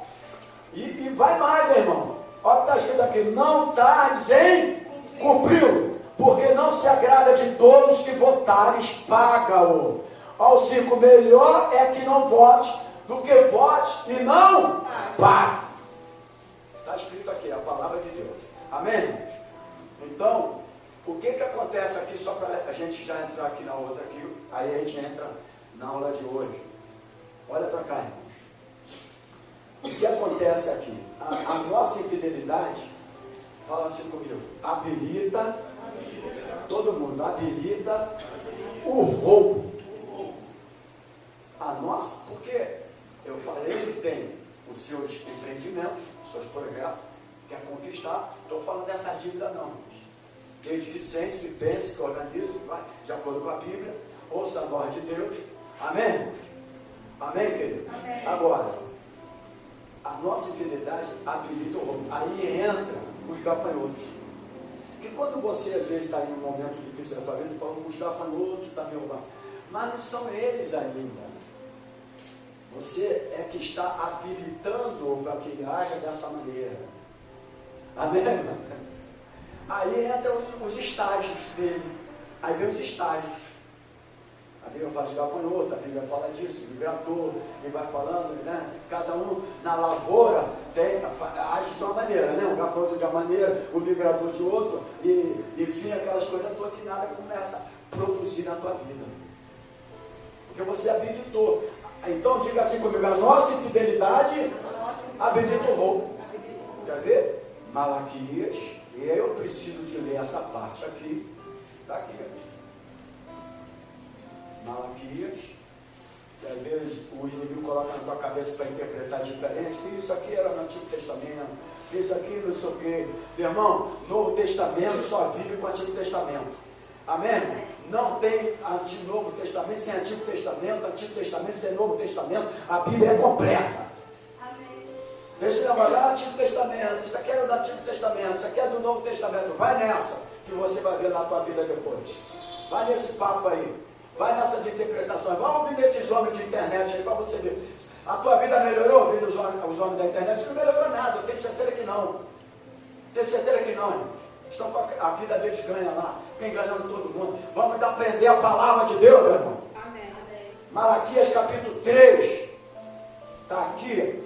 [SPEAKER 1] e vai mais, irmão. Olha o que está escrito aqui: não tardes em cumpri-lo, porque não se agrada de todos que votares, paga-o. Ao 5, melhor é que não vote do que vote e não pague. Está escrito aqui, a palavra de Deus. Amém, irmãos? Então, o que acontece aqui, só para a gente já entrar aqui na outra aqui, aí a gente entra na aula de hoje. Olha para cá, irmãos. O que acontece aqui? A nossa infidelidade, fala assim comigo, habilita, todo mundo, habilita o roubo. A nossa, porque eu falei, ele tem os seus empreendimentos, os seus projetos, quer conquistar, estou falando dessa dívida não, desde que sente, que pense, que organize, vai, de acordo com a Bíblia, ouça a voz de Deus, amém? Amém, querido? Amém. Agora, a nossa infidelidade habilita o roubo. Aí entra os gafanhotos. Que quando você às vezes está em um momento difícil da tua vida, fala, os gafanhotos estão me roubando. Mas não são eles ainda. Você é que está habilitando para que ele haja dessa maneira. Amém? Aí entram os estágios dele. Aí vem os estágios. A Bíblia fala de gafanhoto, a Bíblia fala disso, migrador, e vai falando, né? Cada um na lavoura age de uma maneira, né? O gafanhoto de uma maneira, o migrador de outro, e enfim, aquelas coisas todas, e nada começa a produzir na tua vida. Porque você habilitou. Então diga assim comigo, a nossa infidelidade habilita o roubo. Quer ver? Malaquias, e eu preciso de ler essa parte aqui, está aqui. Malaquias, que às vezes o inimigo coloca na tua cabeça para interpretar diferente, que isso aqui era no Antigo Testamento, que isso aqui não sei o quê. Meu irmão, Novo Testamento só vive com o Antigo Testamento. Amém? Não tem Novo Testamento sem Antigo Testamento sem Novo Testamento. A Bíblia é completa. Amém. Deixa eu lembrar, Antigo Testamento, isso aqui é do Antigo Testamento, isso aqui é do Novo Testamento. Vai nessa, que você vai ver na tua vida depois. Vai nesse papo aí. Vai nessas interpretações. Vai ouvir esses homens de internet aí para você ver. A tua vida melhorou ouvindo os homens da internet? Não melhorou nada, eu tenho certeza que não. Tenho certeza que não, irmãos. Estão com a vida deles ganha lá, vem ganhando todo mundo. Vamos aprender a palavra de Deus, meu irmão. Amém. Malaquias capítulo 3. Está aqui.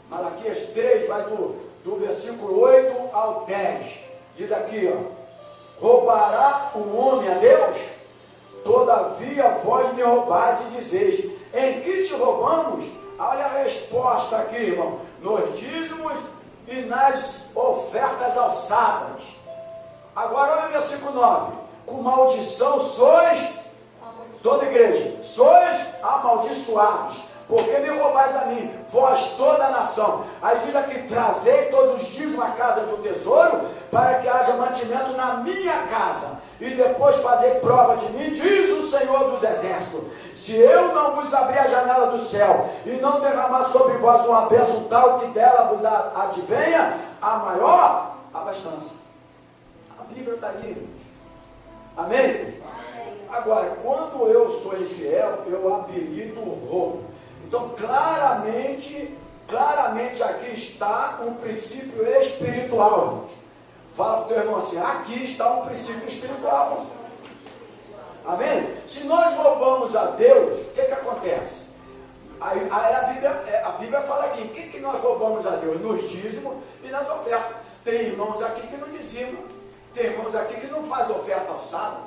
[SPEAKER 1] Malaquias 3 vai do versículo 8 ao 10. Diz aqui, ó. Roubará o homem a Deus? Todavia vós me roubais e dizeis, em que te roubamos? Olha a resposta aqui, irmão. Nos dízimos e nas ofertas alçadas. Agora olha o versículo 9. Com maldição sois, toda igreja, sois amaldiçoados, porque me roubais a mim, vós toda a nação. Aí diz aqui, trazei todos os dízimos à casa do tesouro, para que haja mantimento na minha casa, e depois fazer prova de mim, diz o Senhor dos Exércitos, se eu não vos abrir a janela do céu, e não derramar sobre vós uma bênção tal, que dela vos advenha a maior abastança. A Bíblia está ali, irmãos. Amém? Amém? Agora, quando eu sou infiel, eu habilito o roubo. Então, claramente aqui está um princípio espiritual, irmãos. Fala para o teu irmão assim, aqui está um princípio espiritual. Amém? Se nós roubamos a Deus, o que acontece? Aí a Bíblia fala aqui, o que nós roubamos a Deus? Nos dízimos e nas ofertas. Tem irmãos aqui que não dizimam, tem irmãos aqui que não fazem oferta alçada.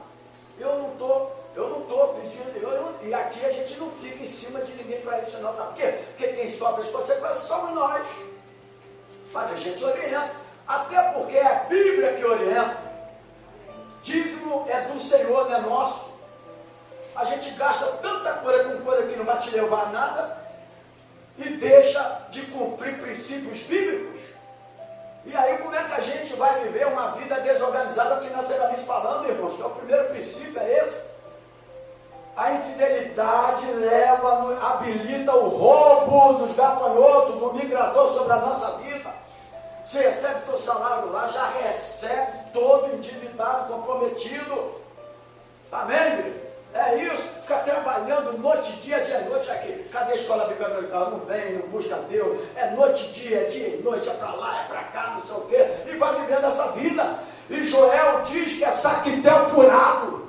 [SPEAKER 1] Eu não estou pedindo, e aqui a gente não fica em cima de ninguém para isso não, sabe por quê? Porque quem sofre as consequências somos nós. Mas a gente orienta. Até porque é a Bíblia que orienta. Dízimo é do Senhor, não é nosso. a gente gasta tanta coisa com coisa que não vai te levar a nada e deixa de cumprir princípios bíblicos. E aí como é que a gente vai viver uma vida desorganizada financeiramente falando, irmãos? Que é o primeiro princípio, é esse. A infidelidade habilita o roubo dos gafanhotos, do migrador sobre a nossa vida. Você recebe o teu salário lá, já recebe todo endividado, comprometido. Amém, igreja? É isso, fica trabalhando noite e dia e noite aqui. Cadê a escola bíblica? Não vem, não busca Deus. É noite e dia e noite, é para lá, é para cá, não sei o quê. E vai vivendo essa vida. E Joel diz que é saquetel furado.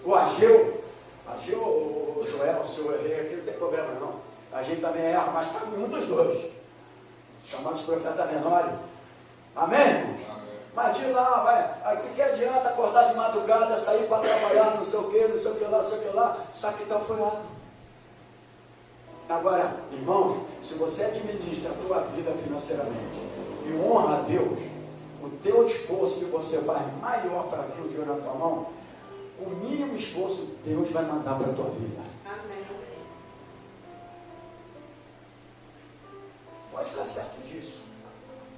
[SPEAKER 1] O Ageu, o Joel, se eu errei aqui, não tem problema não. A gente também erra, mas está em um dos dois. Chamados profetas menores. Amém, irmãos? Amém. Mas de lá, vai, o que adianta acordar de madrugada, sair para trabalhar, não sei o que, não sei o que lá, não sei o que lá, saquetel furado. Agora, irmãos, se você administra a tua vida financeiramente e honra a Deus, o teu esforço que você faz maior para vir o dinheiro na tua mão, com o mínimo esforço, Deus vai mandar para a tua vida.
[SPEAKER 2] Amém.
[SPEAKER 1] Pode ficar certo disso.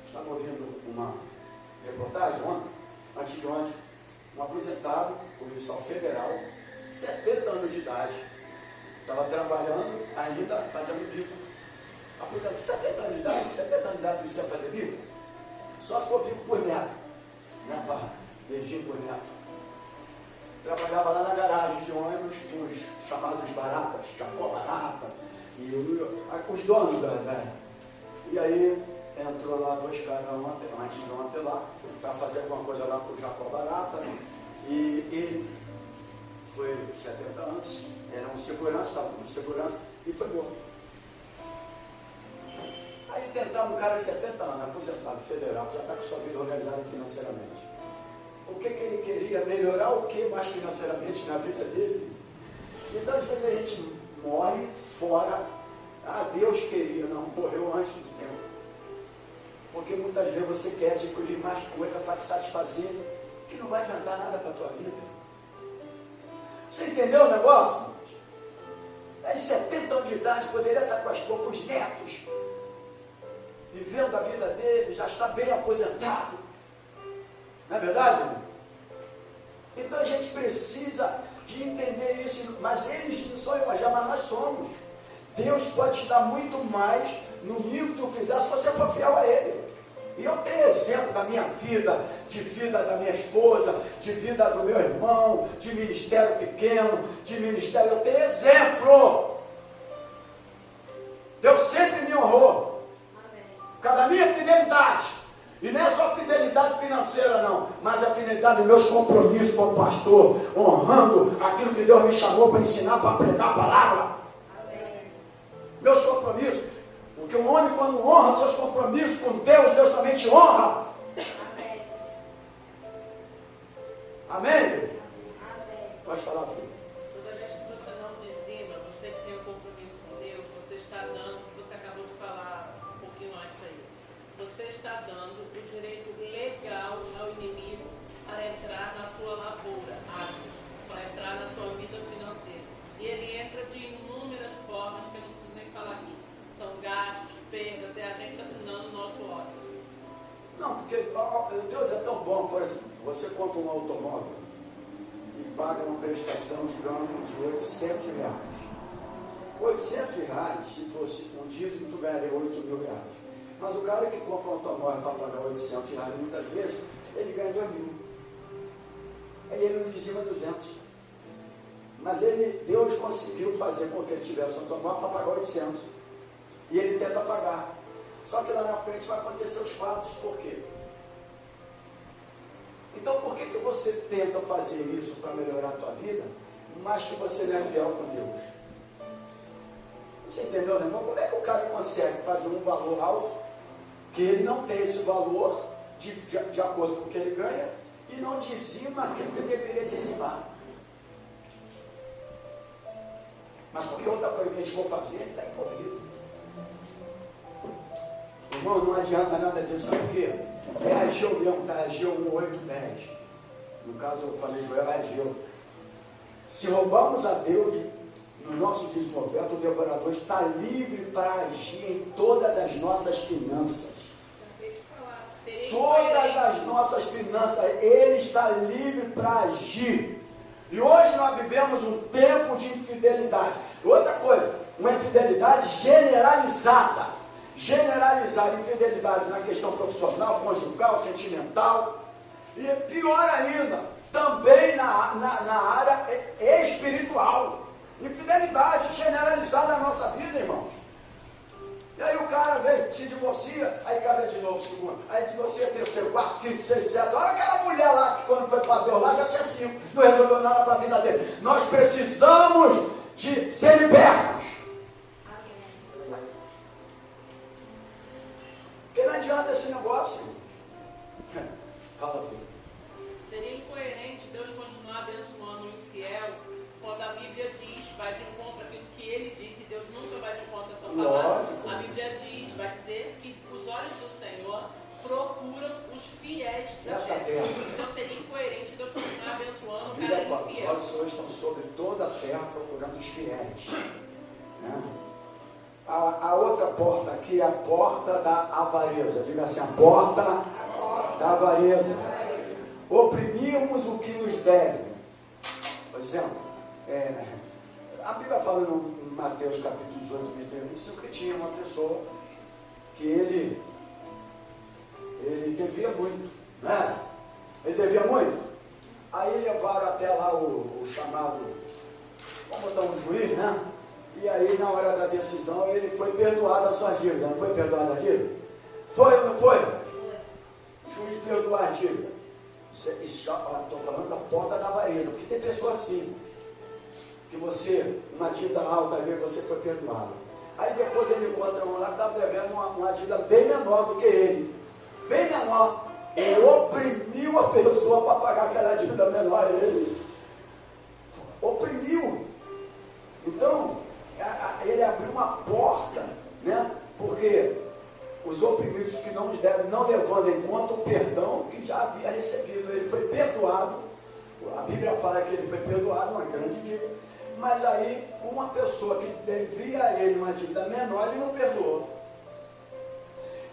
[SPEAKER 1] Estava ouvindo uma reportagem ontem, antes de ontem, um aposentado, policial federal, 70 anos de idade, estava trabalhando ainda fazendo bico. Aposentado, 70 anos de idade, precisa fazer bico? Só se for bico por neto, né, para beijinho por neto. Trabalhava lá na garagem de ônibus, os chamados baratas, Jacó Barata, e os donos da. E aí entrou lá dois caras antes de ontem lá, para fazer alguma coisa lá com o Jacó Barata, e ele foi 70 anos, era um segurança, estava com segurança, e foi morto. Aí tentaram um cara de 70 anos, aposentado federal, já está com sua vida organizada financeiramente. O que ele queria? Melhorar o que mais financeiramente na vida dele? Então, às vezes a gente morre fora. Ah, Deus queria, não, morreu antes do tempo. Porque muitas vezes você quer adquirir mais coisa para te satisfazer, que não vai adiantar nada para a tua vida. Você entendeu o negócio? Em 70 anos de idade, poderia estar com os netos, vivendo a vida dele, já está bem aposentado. Não é verdade, irmão? Então a gente precisa de entender isso, mas eles não são mas nós somos. Deus pode te dar muito mais no mínimo que tu fizer se você for fiel a Ele. E eu tenho exemplo da minha vida, de vida da minha esposa, de vida do meu irmão, de ministério pequeno, de ministério, eu tenho exemplo. Deus sempre me honrou. Cada minha fidelidade. E não é só fidelidade financeira não, mas a fidelidade dos meus compromissos como pastor, honrando aquilo que Deus me chamou para ensinar, para pregar a palavra. Amém. Meus compromissos, porque um homem quando honra seus compromissos com Deus, Deus também te honra. Amém. Amém? Amém. Pode falar, filho.
[SPEAKER 2] Toda vez que você não dizima, você que tem um compromisso com Deus, você está dando, você acabou de falar um pouquinho antes aí, você está dando o direito legal ao inimigo para entrar na sua lavoura, para entrar na sua vida financeira. E ele entra de inúmeras formas que eu não preciso nem falar aqui. São gastos, perdas, é a gente assinando o nosso ódio.
[SPEAKER 1] Não, porque Deus é tão bom, por exemplo, você compra um automóvel e paga uma prestação, digamos, de R$800. R$800, se fosse um dízimo, tu ganharia R$8.000. Mas o cara que compra um automóvel para pagar R$800, muitas vezes, ele ganha 2.000. Aí ele não dizima 200. Mas Deus conseguiu fazer com que ele tivesse um automóvel para pagar 800. E ele tenta pagar. Só que lá na frente vai acontecer os fatos. Por quê? Então por que você tenta fazer isso para melhorar a tua vida, mas que você não é fiel com Deus? Você entendeu, né, irmão? Como é que o cara consegue fazer um valor alto, que ele não tem esse valor de acordo com o que ele ganha, e não dizima aquilo que ele deveria dizimar? Mas qualquer outra coisa que a gente for fazer, ele está envolvido. Irmão, não adianta nada disso, sabe por quê? É Ageu mesmo, tá? Ageu 1:8-10. No caso eu falei Joel, é Ageu. Se roubamos a Deus no nosso dízimo oferta, o devorador está livre para agir em todas as nossas finanças. Todas as nossas finanças, ele está livre para agir. E hoje nós vivemos um tempo de infidelidade. E outra coisa, uma infidelidade generalizada. Generalizar infidelidade na questão profissional, conjugal, sentimental. E pior ainda, também na área espiritual. Infidelidade generalizada na nossa vida, irmãos. E aí o cara vem, se divorcia, aí casa de novo, segundo. Aí divorcia terceiro, quarto, quinto, sexto, sétimo. Olha aquela mulher lá que quando foi para Deus lá já tinha 5. Não resolveu nada para a vida dele. Nós precisamos de ser libertos. Porque não adianta esse negócio. Fala, filho.
[SPEAKER 2] Seria incoerente Deus continuar abençoando o infiel quando a Bíblia diz, vai de encontro aquilo que ele diz, e Deus nunca vai de encontro a essa palavra.
[SPEAKER 1] Lógico.
[SPEAKER 2] A Bíblia diz, vai dizer que os olhos do Senhor procuram os fiéis da terra. Então seria incoerente Deus continuar abençoando o cara
[SPEAKER 1] Fala, os
[SPEAKER 2] infiel.
[SPEAKER 1] olhos do Senhor estão sobre toda a terra procurando os fiéis. Né? A outra porta aqui é a porta da avareza. Diga assim, a porta da avareza. Oprimimos o que nos deve. Por exemplo, a Bíblia fala no Mateus capítulo 18, 25, que tinha uma pessoa que ele devia muito, né? Ele devia muito. Aí levaram até lá o chamado, vamos botar um juiz, né? E aí na hora da decisão ele foi perdoado a sua dívida. Não foi perdoado a dívida? Foi ou não foi? O juiz perdoou a dívida. Estou falando da porta da avareza, porque tem pessoas assim, que você, uma dívida alta, às vezes você foi perdoado. Aí depois ele encontra um lá que estava devendo uma dívida bem menor do que ele. Bem menor. Ele oprimiu a pessoa para pagar aquela dívida menor a ele. Oprimiu. Então, ele abriu uma porta, né? Porque os oprimidos que não devem, não levando em conta o perdão que já havia recebido. Ele foi perdoado. A Bíblia fala que ele foi perdoado, uma grande dívida. Mas aí, uma pessoa que devia a ele uma dívida menor, ele não perdoou.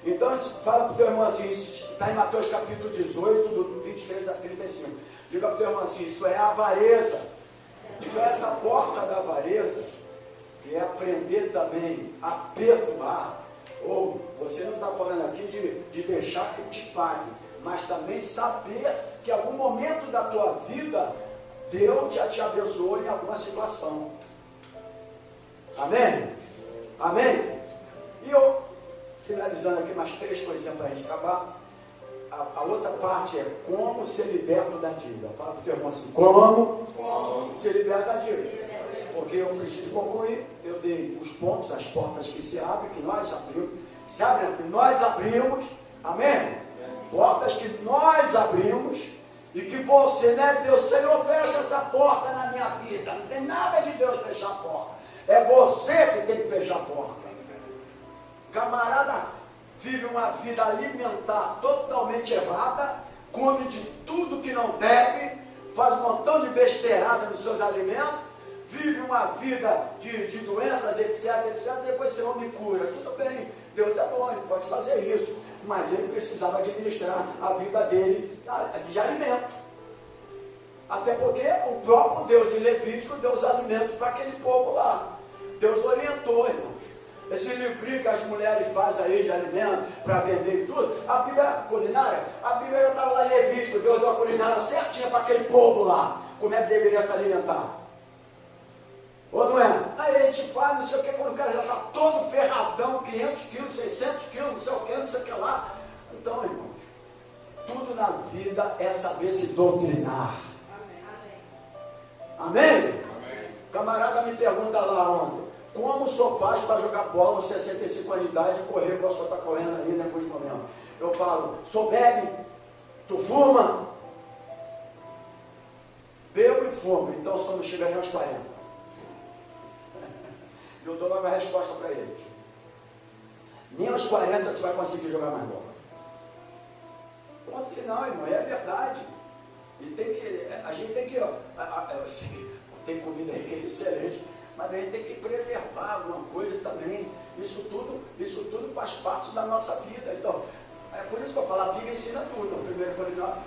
[SPEAKER 1] Então, fala para o teu irmão assim, está em Mateus capítulo 18, do 23 a 35. Diga para o teu irmão assim, isso é avareza. Diga essa porta da avareza, que é aprender também a perdoar. Ou, você não está falando aqui de deixar que te pague, mas também saber que em algum momento da tua vida, Deus já te abençoou em alguma situação. Amém? Amém? E eu, finalizando aqui mais 3 coisinhas para a gente acabar. A outra parte é como ser liberto da dívida. Fala para o teu irmão assim, como ser liberto da dívida. Porque eu preciso concluir, eu dei os pontos, as portas que se abrem, que nós abrimos. Se abrem, que nós abrimos. Amém? Portas que nós abrimos. E que você, né, Deus, Senhor, fecha essa porta na minha vida. Não tem nada de Deus fechar a porta. É você que tem que fechar a porta. Camarada vive uma vida alimentar totalmente errada, come de tudo que não deve, faz um montão de besteirada nos seus alimentos, vive uma vida de doenças, etc, depois o Senhor me cura. Tudo bem, Deus é bom, Ele pode fazer isso, mas Ele precisava administrar a vida dele de alimento. Até porque o próprio Deus em Levítico deu os alimentos para aquele povo lá. Deus orientou, irmãos. Esse livrinho que as mulheres fazem aí de alimento para vender e tudo, a Bíblia culinária, a Bíblia já estava lá em Levítico, Deus deu a culinária certinha para aquele povo lá, como é que deveria se alimentar. Ou não é? Aí a gente faz, não sei o que, quando o cara já está todo ferradão, 500 quilos, 600 quilos, não sei o que, não sei o que lá. Então, irmãos, tudo na vida é saber se doutrinar. Amém? Amém? Camarada me pergunta lá ontem, como o senhor faz para jogar bola aos 65 anos de idade e correr igual o senhor está correndo aí em alguns momentos? Eu falo, sou bebe, tu fuma? Bebo e fumo, então o senhor não chega nem aos 40. Eu dou logo a resposta para eles. Nem aos 40 tu vai conseguir jogar mais bola. Ponto final, irmão, é verdade. E tem que, a gente tem que, tem comida rica e excelente, mas a gente tem que preservar alguma coisa também. Isso tudo faz parte da nossa vida. Então, é por isso que eu falo, a Bíblia ensina tudo. O primeiro foi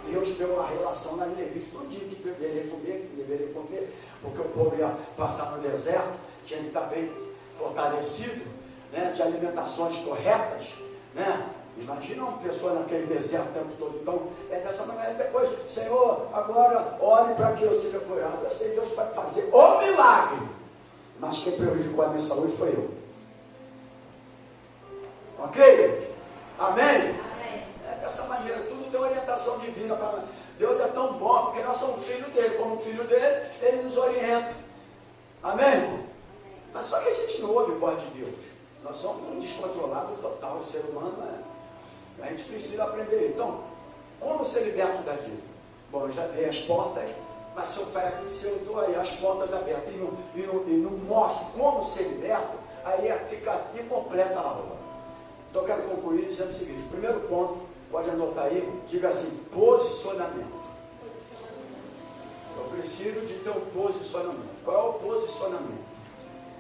[SPEAKER 1] Deus deu uma relação na Levítico, todo dia que deveria comer, porque o povo ia passar no deserto, tinha que estar bem fortalecido, né, de alimentações corretas, né? Imagina uma pessoa naquele deserto o tempo todo. Então, é dessa maneira. Depois, Senhor, agora ore para que eu seja curado. Eu sei, Deus vai fazer o milagre, mas quem prejudicou a minha saúde foi eu. Ok? Amém? É dessa maneira, tudo tem orientação divina para nós. Deus é tão bom, porque nós somos filho dele. Como filho dele, ele nos orienta. Amém? Mas só que a gente não ouve a voz de Deus. Nós somos um descontrolado total. O ser humano a gente precisa aprender. Então, como ser liberto da dívida? Bom, eu já dei as portas, mas se eu dou aí as portas abertas e não mostro como ser liberto, aí fica incompleta a aula. Então, eu quero concluir dizendo o seguinte: o primeiro ponto, pode anotar aí, diga assim: posicionamento. Eu preciso de ter um posicionamento. Qual é o posicionamento?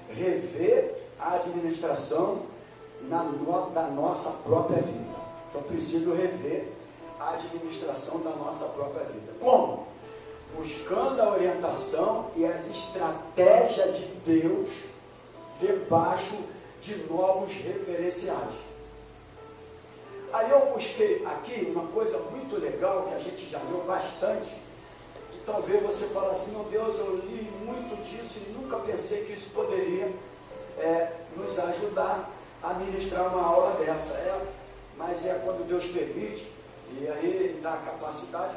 [SPEAKER 1] Rever a administração da nossa própria vida. Então, eu preciso rever a administração da nossa própria vida. Como? Buscando a orientação e as estratégias de Deus debaixo de novos referenciais. Aí eu busquei aqui uma coisa muito legal que a gente já leu bastante, que talvez você fale assim: meu Deus, eu li muito disso e nunca pensei que isso poderia nos ajudar a ministrar uma aula dessa. Mas é quando Deus permite, e aí Ele dá capacidade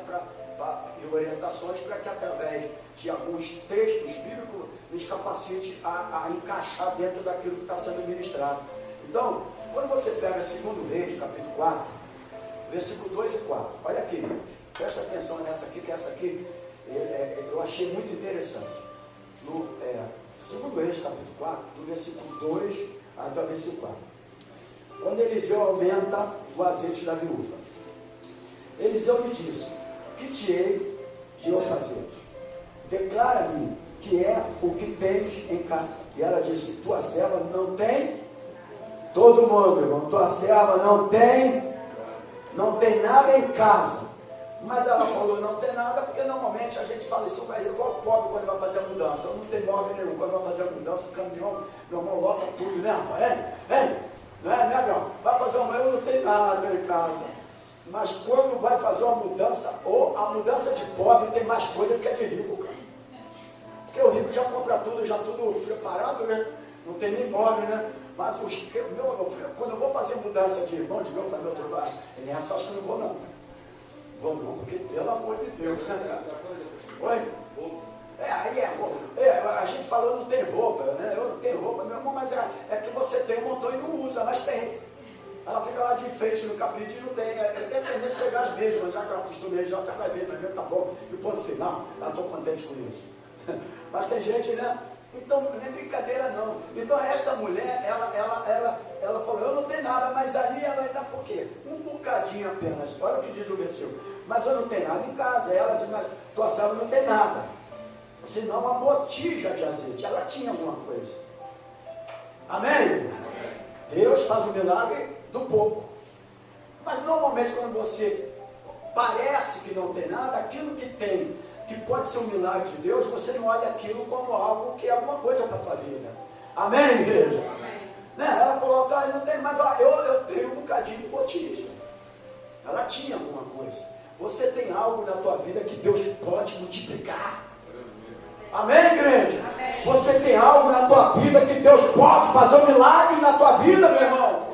[SPEAKER 1] e orientações para que através de alguns textos bíblicos nos capacite a encaixar dentro daquilo que está sendo ministrado. Então, quando você pega 2 Reis, capítulo 4, versículo 2 e 4, olha aqui, irmãos, presta atenção nessa aqui, que essa aqui eu achei muito interessante. No 2 Reis, capítulo 4, do versículo 2 até o versículo 4. Quando Eliseu aumenta o azeite da viúva, Eliseu lhe disse: que te hei de eu fazer? Declara-me que é o que tens em casa. E ela disse: tua serva não tem. Todo mundo, irmão, tua serva não tem nada em casa. Mas ela falou: não tem nada, porque normalmente a gente fala isso, igual o pobre quando vai fazer a mudança. Não tem móvel nenhum, quando vai fazer a mudança, o caminhão, meu irmão, lota tudo, né, rapaz? Não é, né, meu? Vai fazer uma, eu não tenho nada em casa. Mas quando vai fazer uma mudança, ou a mudança de pobre tem mais coisa do que a de rico, cara. Porque o rico já compra tudo, já tudo preparado, né? Não tem nem móvel, né? Mas quando eu vou fazer mudança de irmão, de meu para meu outro baixo, nessa acho que eu não vou não. Vou não, porque pelo amor de Deus, né? Oi? A gente falou não tem roupa, né? Eu não tenho roupa, meu irmão, mas é que você tem um montão e não usa, mas tem. Ela fica lá de enfeite no capítulo e não tem. Eu tenho tendência de pegar as mesmas, já que eu acostumei, já vai ver, mas tá bom. E ponto final, eu estou contente com isso. Mas tem gente, né? Então, não é brincadeira não. Então, esta mulher, ela falou: eu não tenho nada, mas ali ela ainda por quê? Um bocadinho apenas. Olha o que diz o versículo: mas eu não tenho nada em casa. Ela diz: mas tua serva não tem nada, senão uma botija de azeite. Ela tinha alguma coisa. Amém? Deus faz o milagre do pouco. Mas normalmente quando você parece que não tem nada, aquilo que tem, que pode ser um milagre de Deus, você não olha aquilo como algo que é alguma coisa para a tua vida. Amém, igreja? Amém. Né? Ela falou: não tem, mas eu tenho um bocadinho de botija. Ela tinha alguma coisa. Você tem algo na tua vida que Deus pode multiplicar. Amém, igreja? Amém. Você tem algo na tua vida que Deus pode fazer um milagre na tua vida, meu irmão.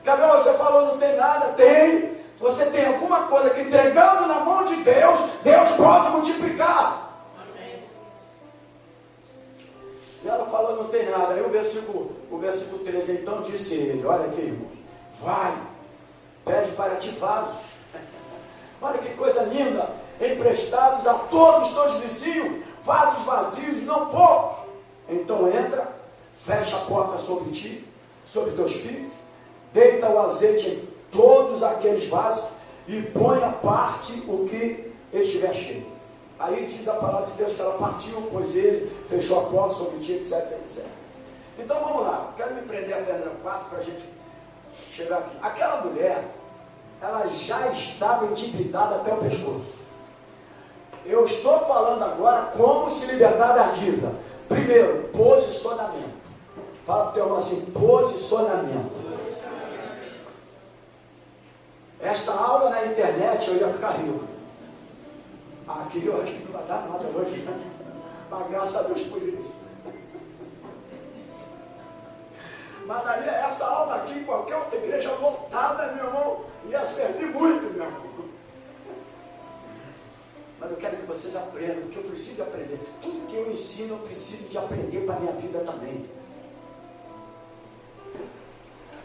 [SPEAKER 1] Gabriel, você falou não tem nada? Tem. Você tem alguma coisa que entregando na mão de Deus, Deus pode multiplicar. Amém. E ela falou não tem nada. Aí o versículo 13, então disse ele: olha aqui, irmãos, vai, pede para ti vasos. Olha que coisa linda. Emprestados a todos os teus vizinhos, vasos vazios, não poucos. Então entra, fecha a porta sobre ti, sobre teus filhos, deita o azeite em todos aqueles vasos e põe à parte o que estiver cheio. Aí diz a palavra de Deus que ela partiu, pois ele fechou a porta sobre ti, etc, etc. Então vamos lá, quero me prender a pedra 4 para a gente chegar aqui. Aquela mulher, ela já estava endividada até o pescoço. Eu estou falando agora como se libertar da dívida. Primeiro, posicionamento. Fala para o teu irmão assim, posicionamento. Esta aula na internet eu ia ficar rico. Aqui eu acho que não vai dar nada hoje, né? Mas graças a Deus por isso. Mas aí, essa aula aqui, em qualquer outra igreja lotada, meu irmão, ia servir muito, meu irmão. Mas eu quero que vocês aprendam, porque eu preciso aprender. Tudo que eu ensino, eu preciso de aprender para a minha vida também.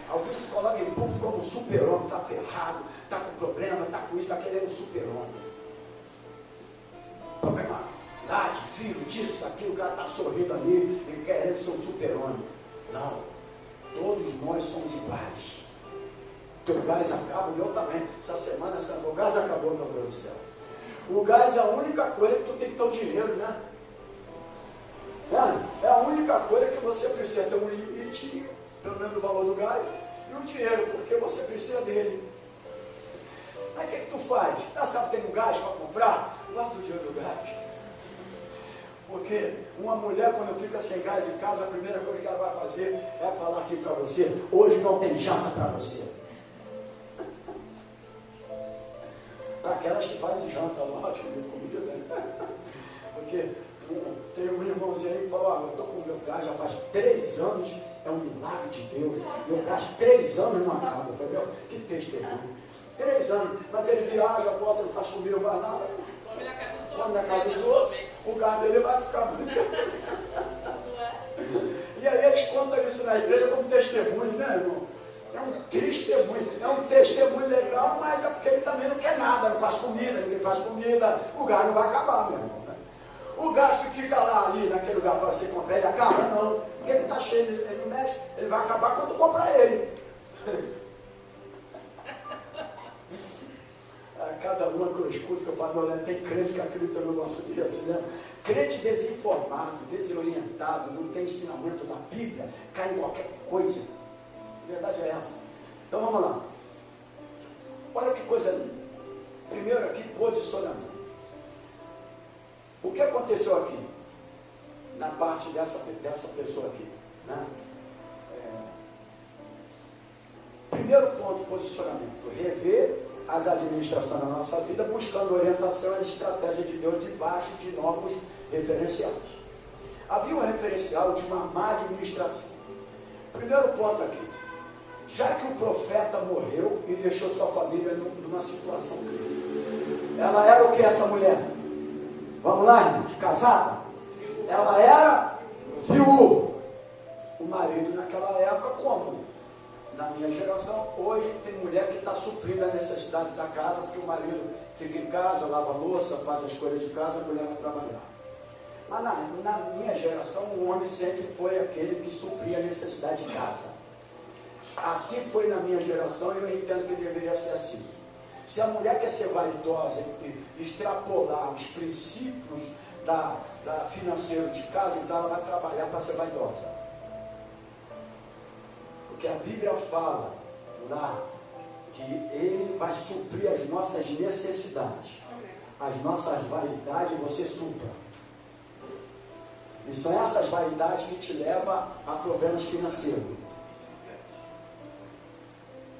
[SPEAKER 1] Alguns se colocam em público como super-homem, está ferrado, está com problema, está com isso, está querendo super-homem. Problema, idade, filho, disso, daquilo, o cara está sorrindo ali e querendo ser um super-homem. Não, todos nós somos iguais. Teu gás acaba, o meu também. Essa semana, o gás acabou, meu Deus do céu. O gás é a única coisa que tu tem que ter o dinheiro, né? É a única coisa que você precisa ter um limite, pelo menos o valor do gás, e o dinheiro, porque você precisa dele. Aí o que tu faz? Já sabe que tem um gás para comprar? Guarda o dinheiro do gás. Porque uma mulher, quando fica sem gás em casa, a primeira coisa que ela vai fazer é falar assim para você: hoje não tem janta para você. Para aquelas que fazem janta, lógico, de comida, né? Porque tem um irmãozinho aí que falou: eu estou com o meu gás já faz 3 anos, é um milagre de Deus. Meu gás 3 anos não acaba. Eu falei: meu, que testemunho. 3 anos, mas ele viaja, volta, não faz comida, não faz nada. Come na casa dos outros, o gás dele vai ficar muito. E aí eles contam isso na igreja como testemunho, né, irmão? É um testemunho legal, mas é porque ele também não quer nada, não faz comida, ninguém faz comida, o gás não vai acabar, meu irmão. O gás que fica lá ali naquele lugar para você comprar, ele acaba? Não, porque ele está cheio, ele não mexe, ele vai acabar quando tu comprar ele. Cada uma que eu escuto, que eu falo, olha, tem crente que acredita no nosso dia, assim, né? Crente desinformado, desorientado, não tem ensinamento da Bíblia, cai em qualquer coisa. A verdade é essa. Então vamos lá. Olha que coisa linda. Primeiro aqui, posicionamento. O que aconteceu aqui? Na parte dessa pessoa aqui, né? Primeiro ponto, posicionamento. Rever as administrações da nossa vida, buscando orientação às estratégias de Deus debaixo de novos referenciais. Havia um referencial de uma má administração. Primeiro ponto aqui. Já que o profeta morreu e deixou sua família numa situação crítica. Ela era o que essa mulher? Vamos lá, irmãos, casada? Ela era viúva. O marido naquela época, como? Na minha geração, hoje tem mulher que está suprindo a necessidade da casa, porque o marido fica em casa, lava a louça, faz as coisas de casa, a mulher vai trabalhar. Mas na minha geração, o homem sempre foi aquele que supria a necessidade de casa. Assim foi na minha geração e eu entendo que deveria ser assim. Se a mulher quer ser vaidosa e extrapolar os princípios da financeiro de casa, então ela vai trabalhar para ser vaidosa. Porque a Bíblia fala lá que Ele vai suprir as nossas necessidades. As nossas vaidades você supra. E são essas vaidades que te levam a problemas financeiros.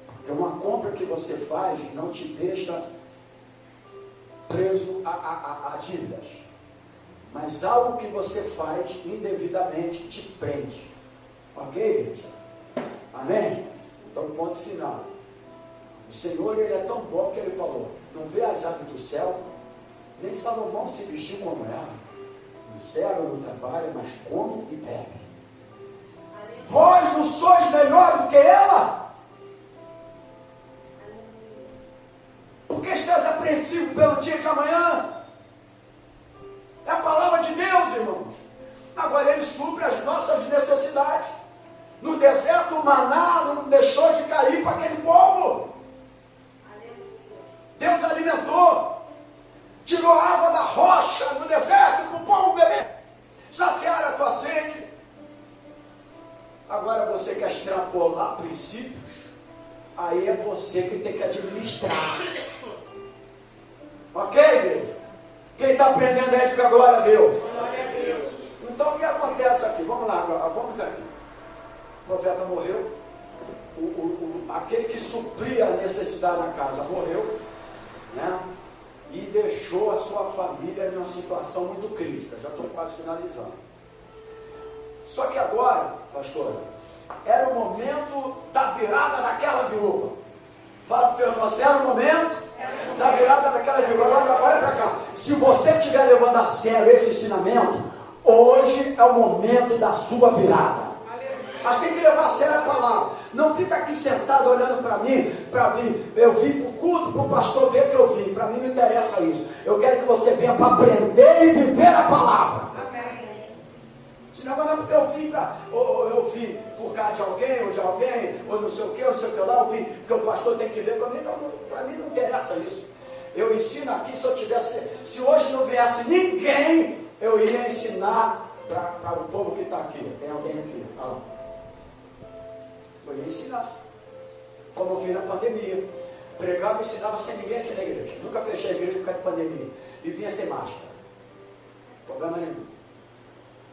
[SPEAKER 1] Porque uma compra que você faz não te deixa preso a dívidas. Mas algo que você faz indevidamente te prende. Ok, gente? Amém? Então, ponto final. O Senhor, Ele é tão bom que Ele falou: não vê as aves do céu, nem Salomão se vestiu como ela. Não serve, não trabalha, mas come e bebe. Vós não sois melhor do que ela? Por que estás apreensivo pelo dia de amanhã? É a palavra de Deus, irmãos. Agora Ele supre as nossas necessidades. No deserto, o maná não deixou de cair para aquele povo. Deus alimentou. tirou a água da rocha no deserto para o povo beber, saciar a tua sede. Agora você quer extrapolar princípios, aí é você que tem que administrar. Ok, igreja? Quem está aprendendo aí, diga glória a Deus.
[SPEAKER 2] Glória a Deus.
[SPEAKER 1] Então o que acontece aqui? Vamos lá, vamos aqui. O profeta morreu, aquele que supria a necessidade na casa morreu, né? E deixou a sua família numa situação muito crítica. Já estou quase finalizando. Só que agora, pastora, era o momento da virada daquela viúva. Fala para o teu irmão, era o momento da virada daquela viúva. Agora, olha para cá. Se você estiver levando a sério esse ensinamento, hoje é o momento da sua virada. Mas tem que levar a sério a palavra. Não fica aqui sentado olhando para mim, para vir. Eu vim para o culto, para o pastor ver que eu vim. Para mim não interessa isso. Eu quero que você venha para aprender e viver a palavra. Senão não é porque eu vim eu vim por causa de alguém, ou não sei o que lá, eu vim porque o pastor tem que ver comigo. Para mim não interessa isso. Eu ensino aqui, se hoje não viesse ninguém, eu ia ensinar para o povo que está aqui. Tem alguém aqui? Olha lá. Eu ia ensinar. Como eu fiz na pandemia. Pregava e ensinava sem ninguém aqui na igreja. Nunca fechei a igreja por causa de pandemia. E vinha sem máscara. Problema nenhum.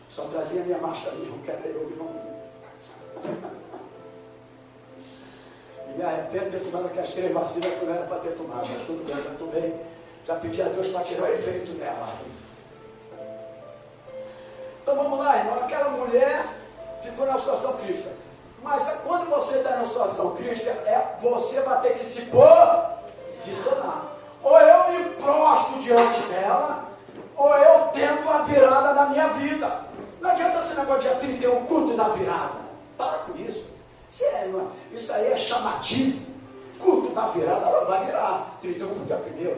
[SPEAKER 1] Só trazia minha máscara ali, não quero ter não. E me arrependo de ter tomado aquelas 3 vacinas que não era para ter tomado. Mas tudo bem, já tomei. Já pedi a Deus para tirar o efeito dela. Então vamos lá, irmão. Aquela mulher ficou numa situação crítica. Mas quando você está numa situação crítica, você vai ter que se posicionar. Ou eu me prostro diante dela, ou eu tento a virada da minha vida. Não adianta esse negócio de dia 31, culto da virada. Para com isso. Isso aí é chamativo. Culto da virada, ela vai virar 31 para o dia 1º.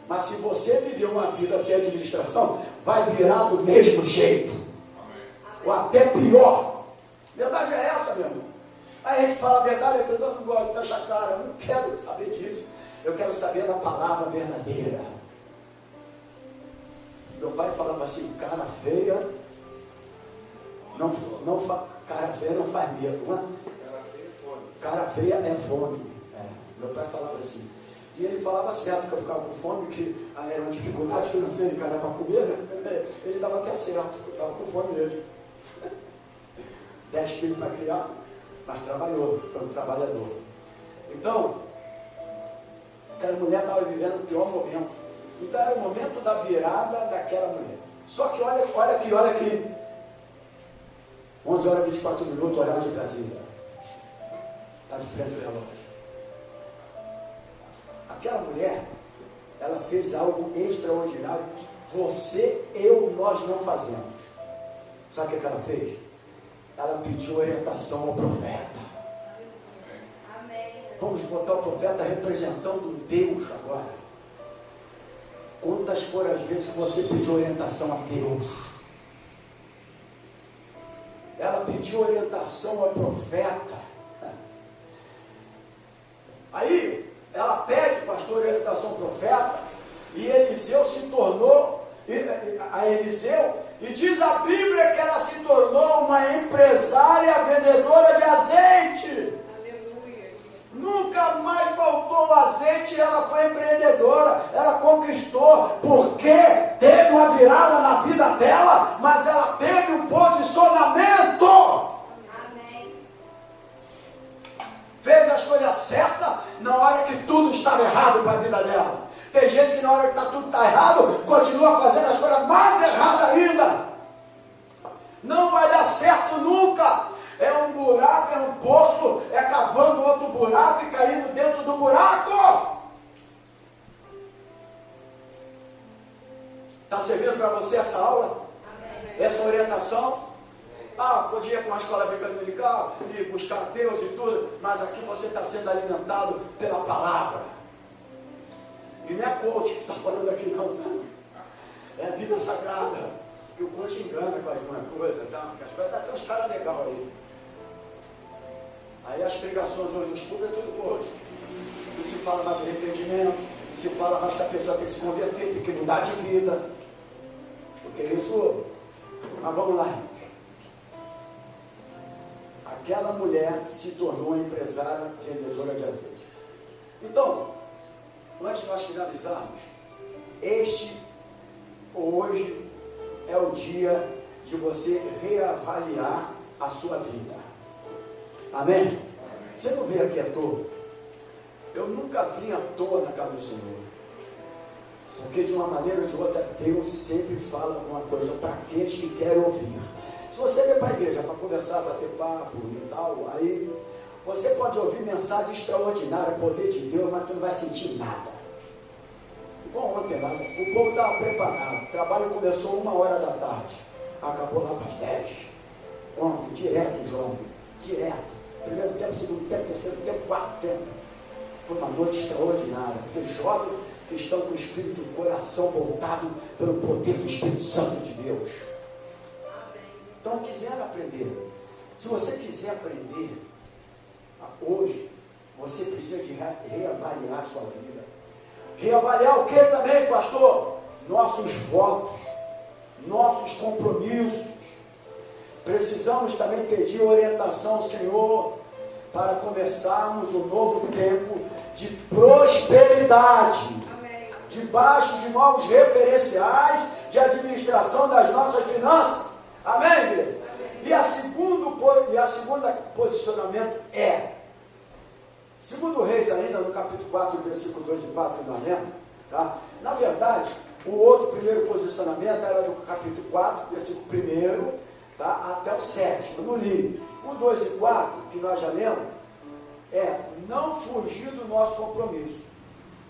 [SPEAKER 1] Mas se você viver uma vida sem administração, vai virar do mesmo jeito. Ou até pior. Verdade é essa, meu irmão. Aí a gente fala a verdade, eu não gosto, fecha a cara, eu não quero saber disso. Eu quero saber da palavra verdadeira. Meu pai falava assim, cara feia cara feia não faz medo. Cara feia é fome. Meu pai falava assim. E ele falava certo, que eu ficava com fome, que era uma dificuldade financeira de cara para comer, né? Ele dava até certo, eu estava com fome mesmo. 10 filhos para criar, mas trabalhou, foi um trabalhador. Então, aquela mulher estava vivendo o pior momento. Então era o momento da virada daquela mulher. Só que olha aqui. 11 horas e 24 minutos, horário de Brasília. Está de frente ao relógio. Aquela mulher, ela fez algo extraordinário que você, nós não fazemos. Sabe o que ela fez? Ela pediu orientação ao profeta. Amém. Vamos botar o profeta representando Deus agora. Quantas foram as vezes que você pediu orientação a Deus? Ela pediu orientação ao profeta. Aí, ela pede, pastor, orientação ao profeta, e Eliseu se tornou, e diz a Bíblia que ela se tornou uma empresária vendedora de azeite.
[SPEAKER 2] Aleluia.
[SPEAKER 1] Nunca mais faltou azeite, ela foi empreendedora, ela conquistou, porque teve uma virada na vida dela, mas ela teve um posicionamento.
[SPEAKER 2] Amém.
[SPEAKER 1] Fez a escolha certa na hora que tudo estava errado para a vida dela. Tem gente que na hora que tudo está errado, continua fazendo a escolha mais errada ainda. Não vai dar certo nunca. É um buraco, é um poço, é cavando outro buraco e caindo dentro do buraco. Está servindo para você essa aula? Amém. Essa orientação? Podia ir para uma escola bíblica dominical e buscar Deus e tudo, mas aqui você está sendo alimentado pela palavra. E não é coach que está falando aqui, não. É a Bíblia Sagrada. Que o coach engana com alguma coisa, tá? Tem uns caras legais aí. Aí as pregações hoje nos públicos é tudo coach. Não se fala mais de arrependimento, Se fala mais que a pessoa tem que se converter, tem que mudar de vida. Porque isso... Mas vamos lá, gente. Aquela mulher se tornou empresária vendedora de azeite. Então, antes de nós finalizarmos, hoje é o dia de você reavaliar a sua vida. Amém? Você não veio aqui à toa. Eu nunca vim à toa na casa do Senhor. Porque de uma maneira ou de outra, Deus sempre fala alguma coisa para aqueles que querem ouvir. Se você vem para a igreja para conversar, bater papo e tal, aí você pode ouvir mensagem extraordinária, poder de Deus, mas tu não vai sentir nada. Bom, ontem lá, o povo estava preparado. O trabalho começou 1h da tarde, acabou lá para as 10. Ontem, direto, jovem, direto. Primeiro tempo, segundo tempo, terceiro tempo, quarto tempo. Foi uma noite extraordinária, porque jovens que estão com o espírito do coração voltado pelo poder do Espírito Santo de Deus. Então, quiseram aprender. Se você quiser aprender, hoje, você precisa de reavaliar a sua vida. Reavaliar o que também, pastor? Nossos votos, nossos compromissos. Precisamos também pedir orientação ao Senhor para começarmos um novo tempo de prosperidade. Amém. Debaixo de novos referenciais de administração das nossas finanças. Amém, igreja? E a segunda posicionamento é, segundo Reis ainda, no capítulo 4, versículo 2 e 4, que nós lemos, tá? Na verdade, o outro primeiro posicionamento era do capítulo 4, versículo 1, tá? Até o 7, eu não li. O 2 e 4, que nós já lemos, é não fugir do nosso compromisso.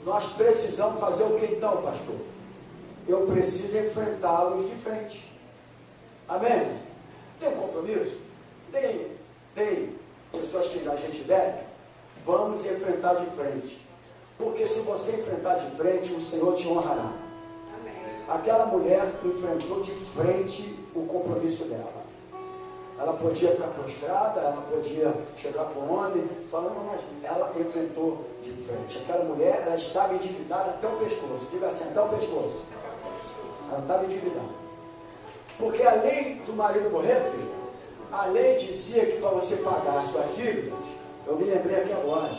[SPEAKER 1] Nós precisamos fazer o que então, pastor? Eu preciso enfrentá-los de frente. Amém? Tem um compromisso? Tem pessoas que a gente deve? Vamos enfrentar de frente. Porque se você enfrentar de frente, o Senhor te honrará. Amém. Aquela mulher enfrentou de frente o compromisso dela. Ela podia ficar prostrada, ela podia chegar para o homem, falando, mas ela enfrentou de frente. Aquela mulher, ela estava endividada até o pescoço. Diga assim, até o pescoço. Ela estava endividada. Porque a lei do marido morrer, filho, a lei dizia que para você pagar as suas dívidas, eu me lembrei aqui agora,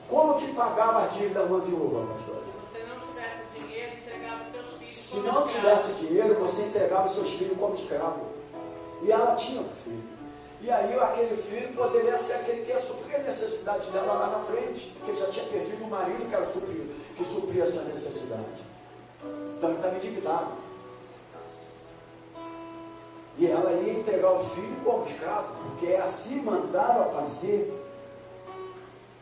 [SPEAKER 1] como que pagava as dívidas uma viúva, pastor?
[SPEAKER 2] Se você não tivesse dinheiro, entregava seus filhos.
[SPEAKER 1] Se não tivesse dinheiro, você entregava seus filhos como escravo. E ela tinha um filho. E aí aquele filho poderia ser aquele que ia suprir a necessidade dela lá na frente, porque já tinha perdido o marido que supria a sua necessidade. Então ele estava endividado. E ela ia entregar o filho como escravo, porque assim mandava fazer.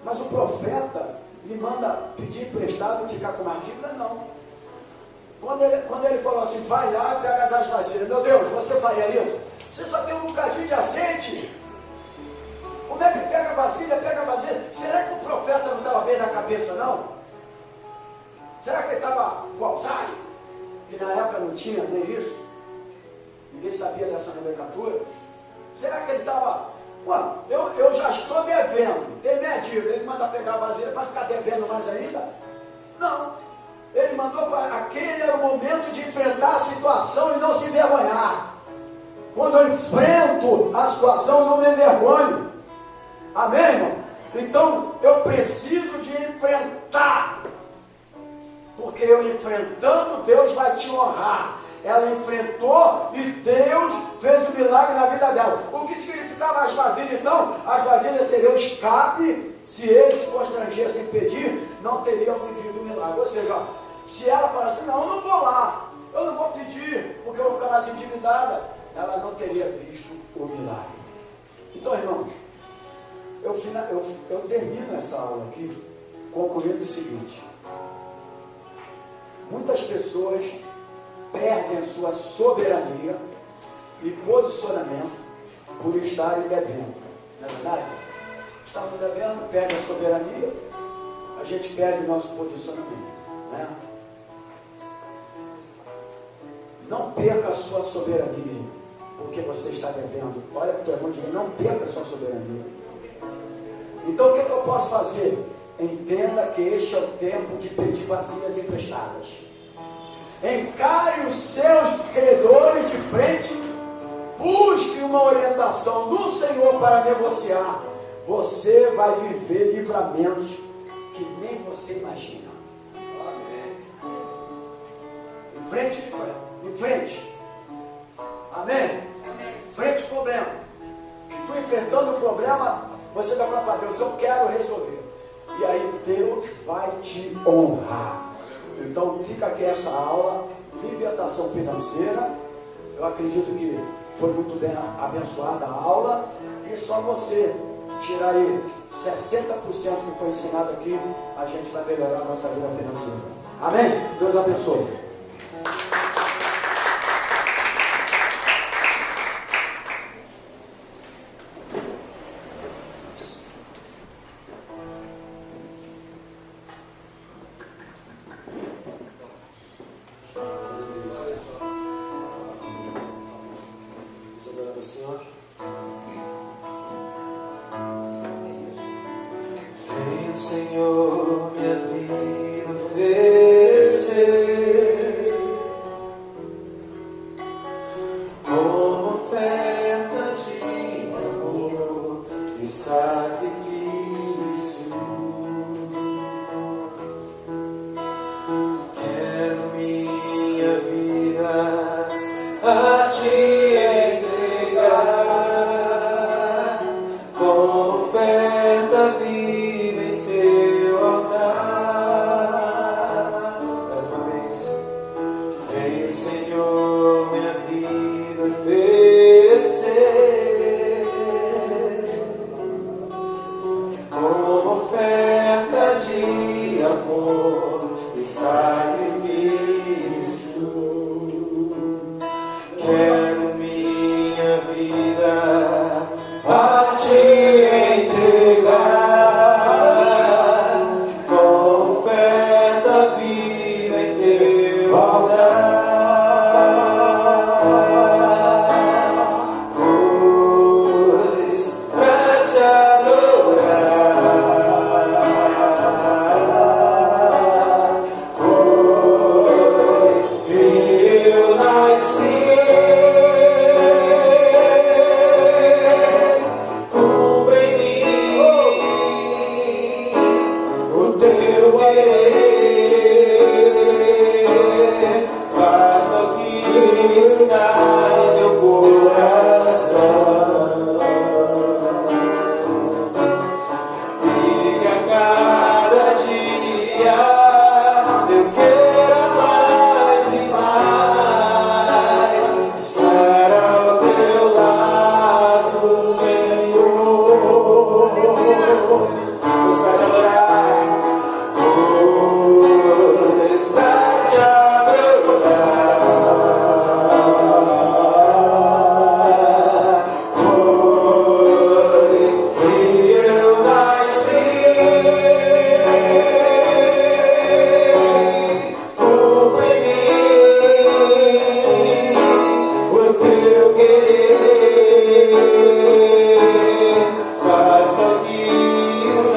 [SPEAKER 1] Mas o profeta lhe manda pedir emprestado e ficar com uma dívida? Não. Quando ele falou assim, vai lá e pega as vasilhas. Meu Deus, você faria isso? Você só tem um bocadinho de azeite. Como é que pega a vasilha? Pega a vasilha. Será que o profeta não estava bem na cabeça, não? Será que ele estava com Alzheimer? Que na época não tinha nem isso. Ninguém sabia dessa nomenclatura. Será que ele estava... Eu já estou devendo. Tem minha dívida. Ele manda pegar a vasilha para ficar devendo mais ainda? Não. Ele mandou para... Aquele era o momento de enfrentar a situação e não se envergonhar. Quando eu enfrento a situação, eu não me envergonho. Amém, irmão? Então, eu preciso de enfrentar. Porque eu enfrentando, Deus vai te honrar. Ela enfrentou e Deus fez um milagre na vida dela. O que significava as vasilhas, então? As vasilhas seriam um escape. Se ele se constrangesse em pedir, não teria vivido o milagre. Ou seja, se ela falasse, não, eu não vou lá, eu não vou pedir, porque eu vou ficar mais endividada, ela não teria visto o milagre. Então, irmãos, eu termino essa aula aqui concluindo o seguinte: muitas pessoas perdem a sua soberania e posicionamento por estarem devendo. Não é verdade? Estamos devendo, perde a soberania, a gente perde o nosso posicionamento. Né? Não perca a sua soberania porque você está devendo. Olha para o teu irmão e diga, não perca a sua soberania. Então o que eu posso fazer? entenda que este é o tempo de pedir vasilhas emprestadas. Encare os seus credores de frente, busque uma orientação do Senhor para negociar. Você vai viver livramentos que nem você imagina. Em frente, em frente. Amém? Frente ao problema. Se tu enfrentando o problema, você vai falar para Deus, eu quero resolver. E aí Deus vai te honrar. Então fica aqui essa aula, libertação financeira. Eu acredito que foi muito bem abençoada a aula. E só você tirar aí 60% que foi ensinado aqui, a gente vai melhorar a nossa vida financeira. Amém? Deus abençoe.
[SPEAKER 4] Senhor, vem, Senhor, minha vida oferecer como oferta de amor e sacrifício. Quero minha vida a ti. Faz o que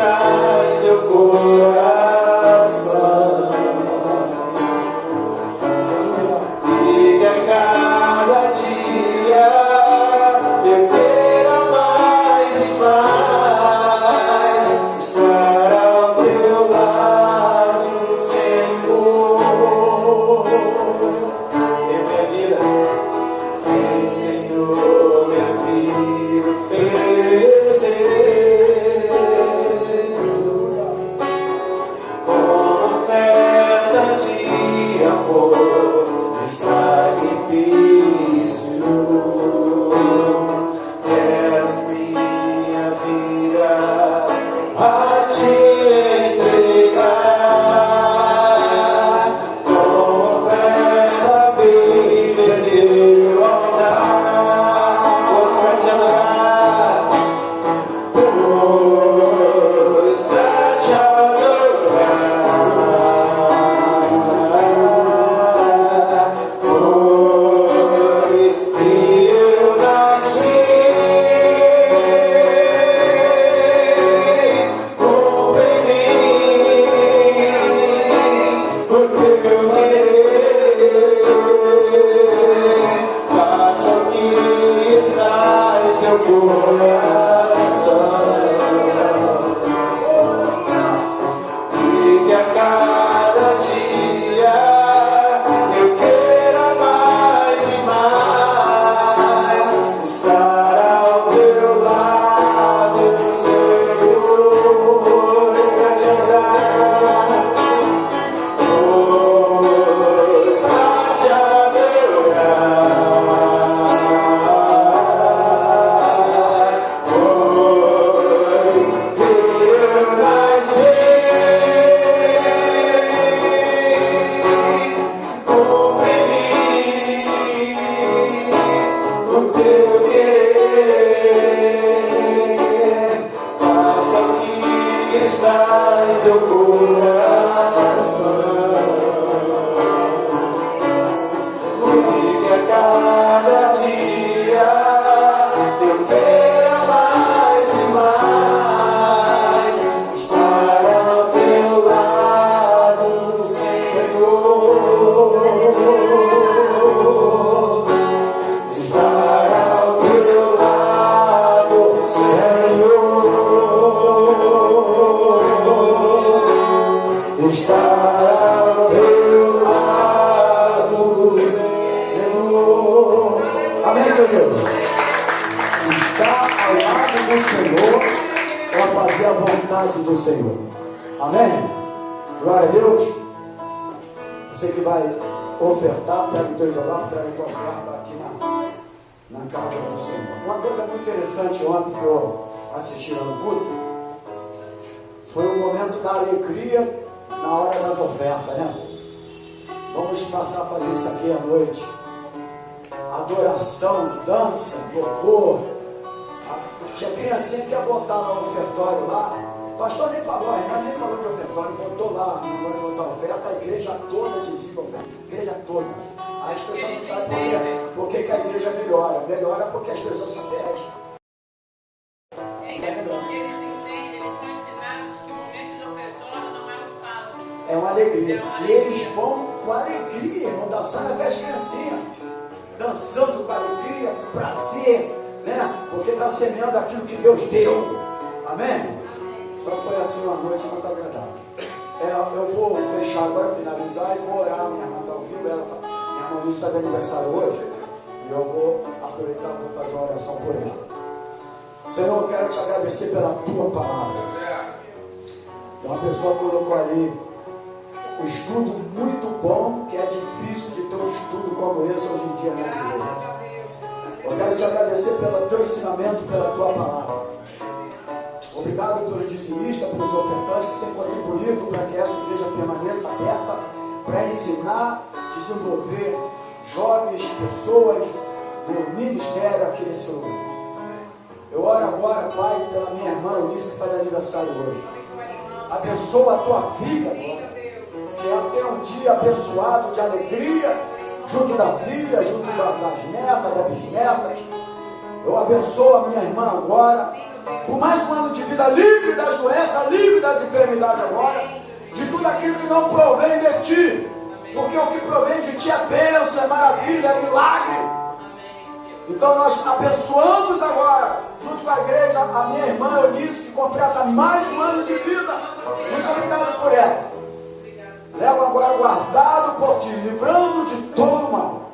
[SPEAKER 4] está em teu coração. E que a cada dia eu quero mais e mais estar ao teu lado, Senhor. Estar ao teu lado, Senhor. Estar ao teu lado, Senhor. Amém, querido? Estar ao lado do Senhor é fazer a vontade do Senhor. Amém? Glória a Deus. Você que vai ofertar, pega o teu envelope, pega a tua oferta aqui na casa do Senhor. Uma coisa muito interessante ontem que eu assisti lá no culto foi o momento da alegria na hora das ofertas, né? Vamos passar a fazer isso aqui à noite. Adoração, dança, louvor. Tinha criancinha que ia botar lá o ofertório lá. O pastor nem falou, a irmã nem falou de ofertório, botou lá, não vai botar oferta, a igreja toda dizia oferta, a igreja toda. Aí as pessoas não sabem por que a igreja melhora. Melhora porque as pessoas são fiéis.
[SPEAKER 2] Eles entendem, eles são ensinados que o momento do ofertório não é um salmo.
[SPEAKER 1] É uma alegria. E eles vão com alegria, irmão, dançando até as criancinhas. Dançando com alegria, com prazer, né? Porque está semeando aquilo que Deus deu. Amém? Então foi assim uma noite muito agradável. Eu vou fechar agora, finalizar e vou orar. Minha irmã está ao vivo, minha irmã Luiz está de aniversário hoje. E eu vou aproveitar e vou fazer uma oração por ela. Senhor, eu quero te agradecer pela tua palavra. Uma pessoa colocou ali um estudo muito bom, que é difícil de ter um estudo como esse hoje em dia nas igrejas. Eu quero te agradecer pelo teu ensinamento, pela tua palavra. Obrigado pelos dizimistas, pelos ofertantes que têm contribuído para que essa igreja permaneça aberta para ensinar, desenvolver jovens, pessoas no ministério aqui nesse lugar. Eu oro agora, Pai, pela minha irmã Eunice que faz aniversário hoje. Abençoa a tua vida, Pai. Que ela tenha um dia abençoado de alegria, junto da filha, junto das netas, das bisnetas. Eu abençoo a minha irmã agora, por mais um ano de vida livre das doenças, livre das enfermidades agora, de tudo aquilo que não provém de ti, porque o que provém de ti é bênção, é maravilha, é milagre. Então nós abençoamos agora, junto com a igreja, a minha irmã Eunice, que completa mais um ano de vida. Muito obrigado por ela. Leva agora guardado por ti, livrando de todo mal.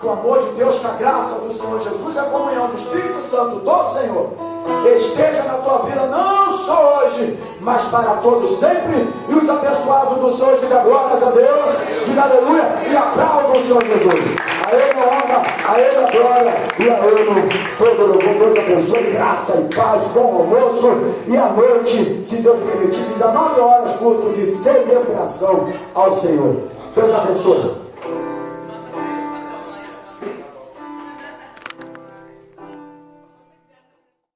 [SPEAKER 1] Que o amor de Deus, que a graça do Senhor Jesus e a comunhão do Espírito Santo do Senhor esteja na tua vida, não só hoje, mas para todos sempre. E os abençoados do Senhor, diga glórias a Deus, diga aleluia e aplauda o Senhor Jesus. A Ele a honra, a Ele a glória e a Ele todo louvor. Deus abençoe, graça e paz, bom almoço. E à noite, se Deus permitir, 19 horas, culto de celebração ao Senhor. Deus abençoe.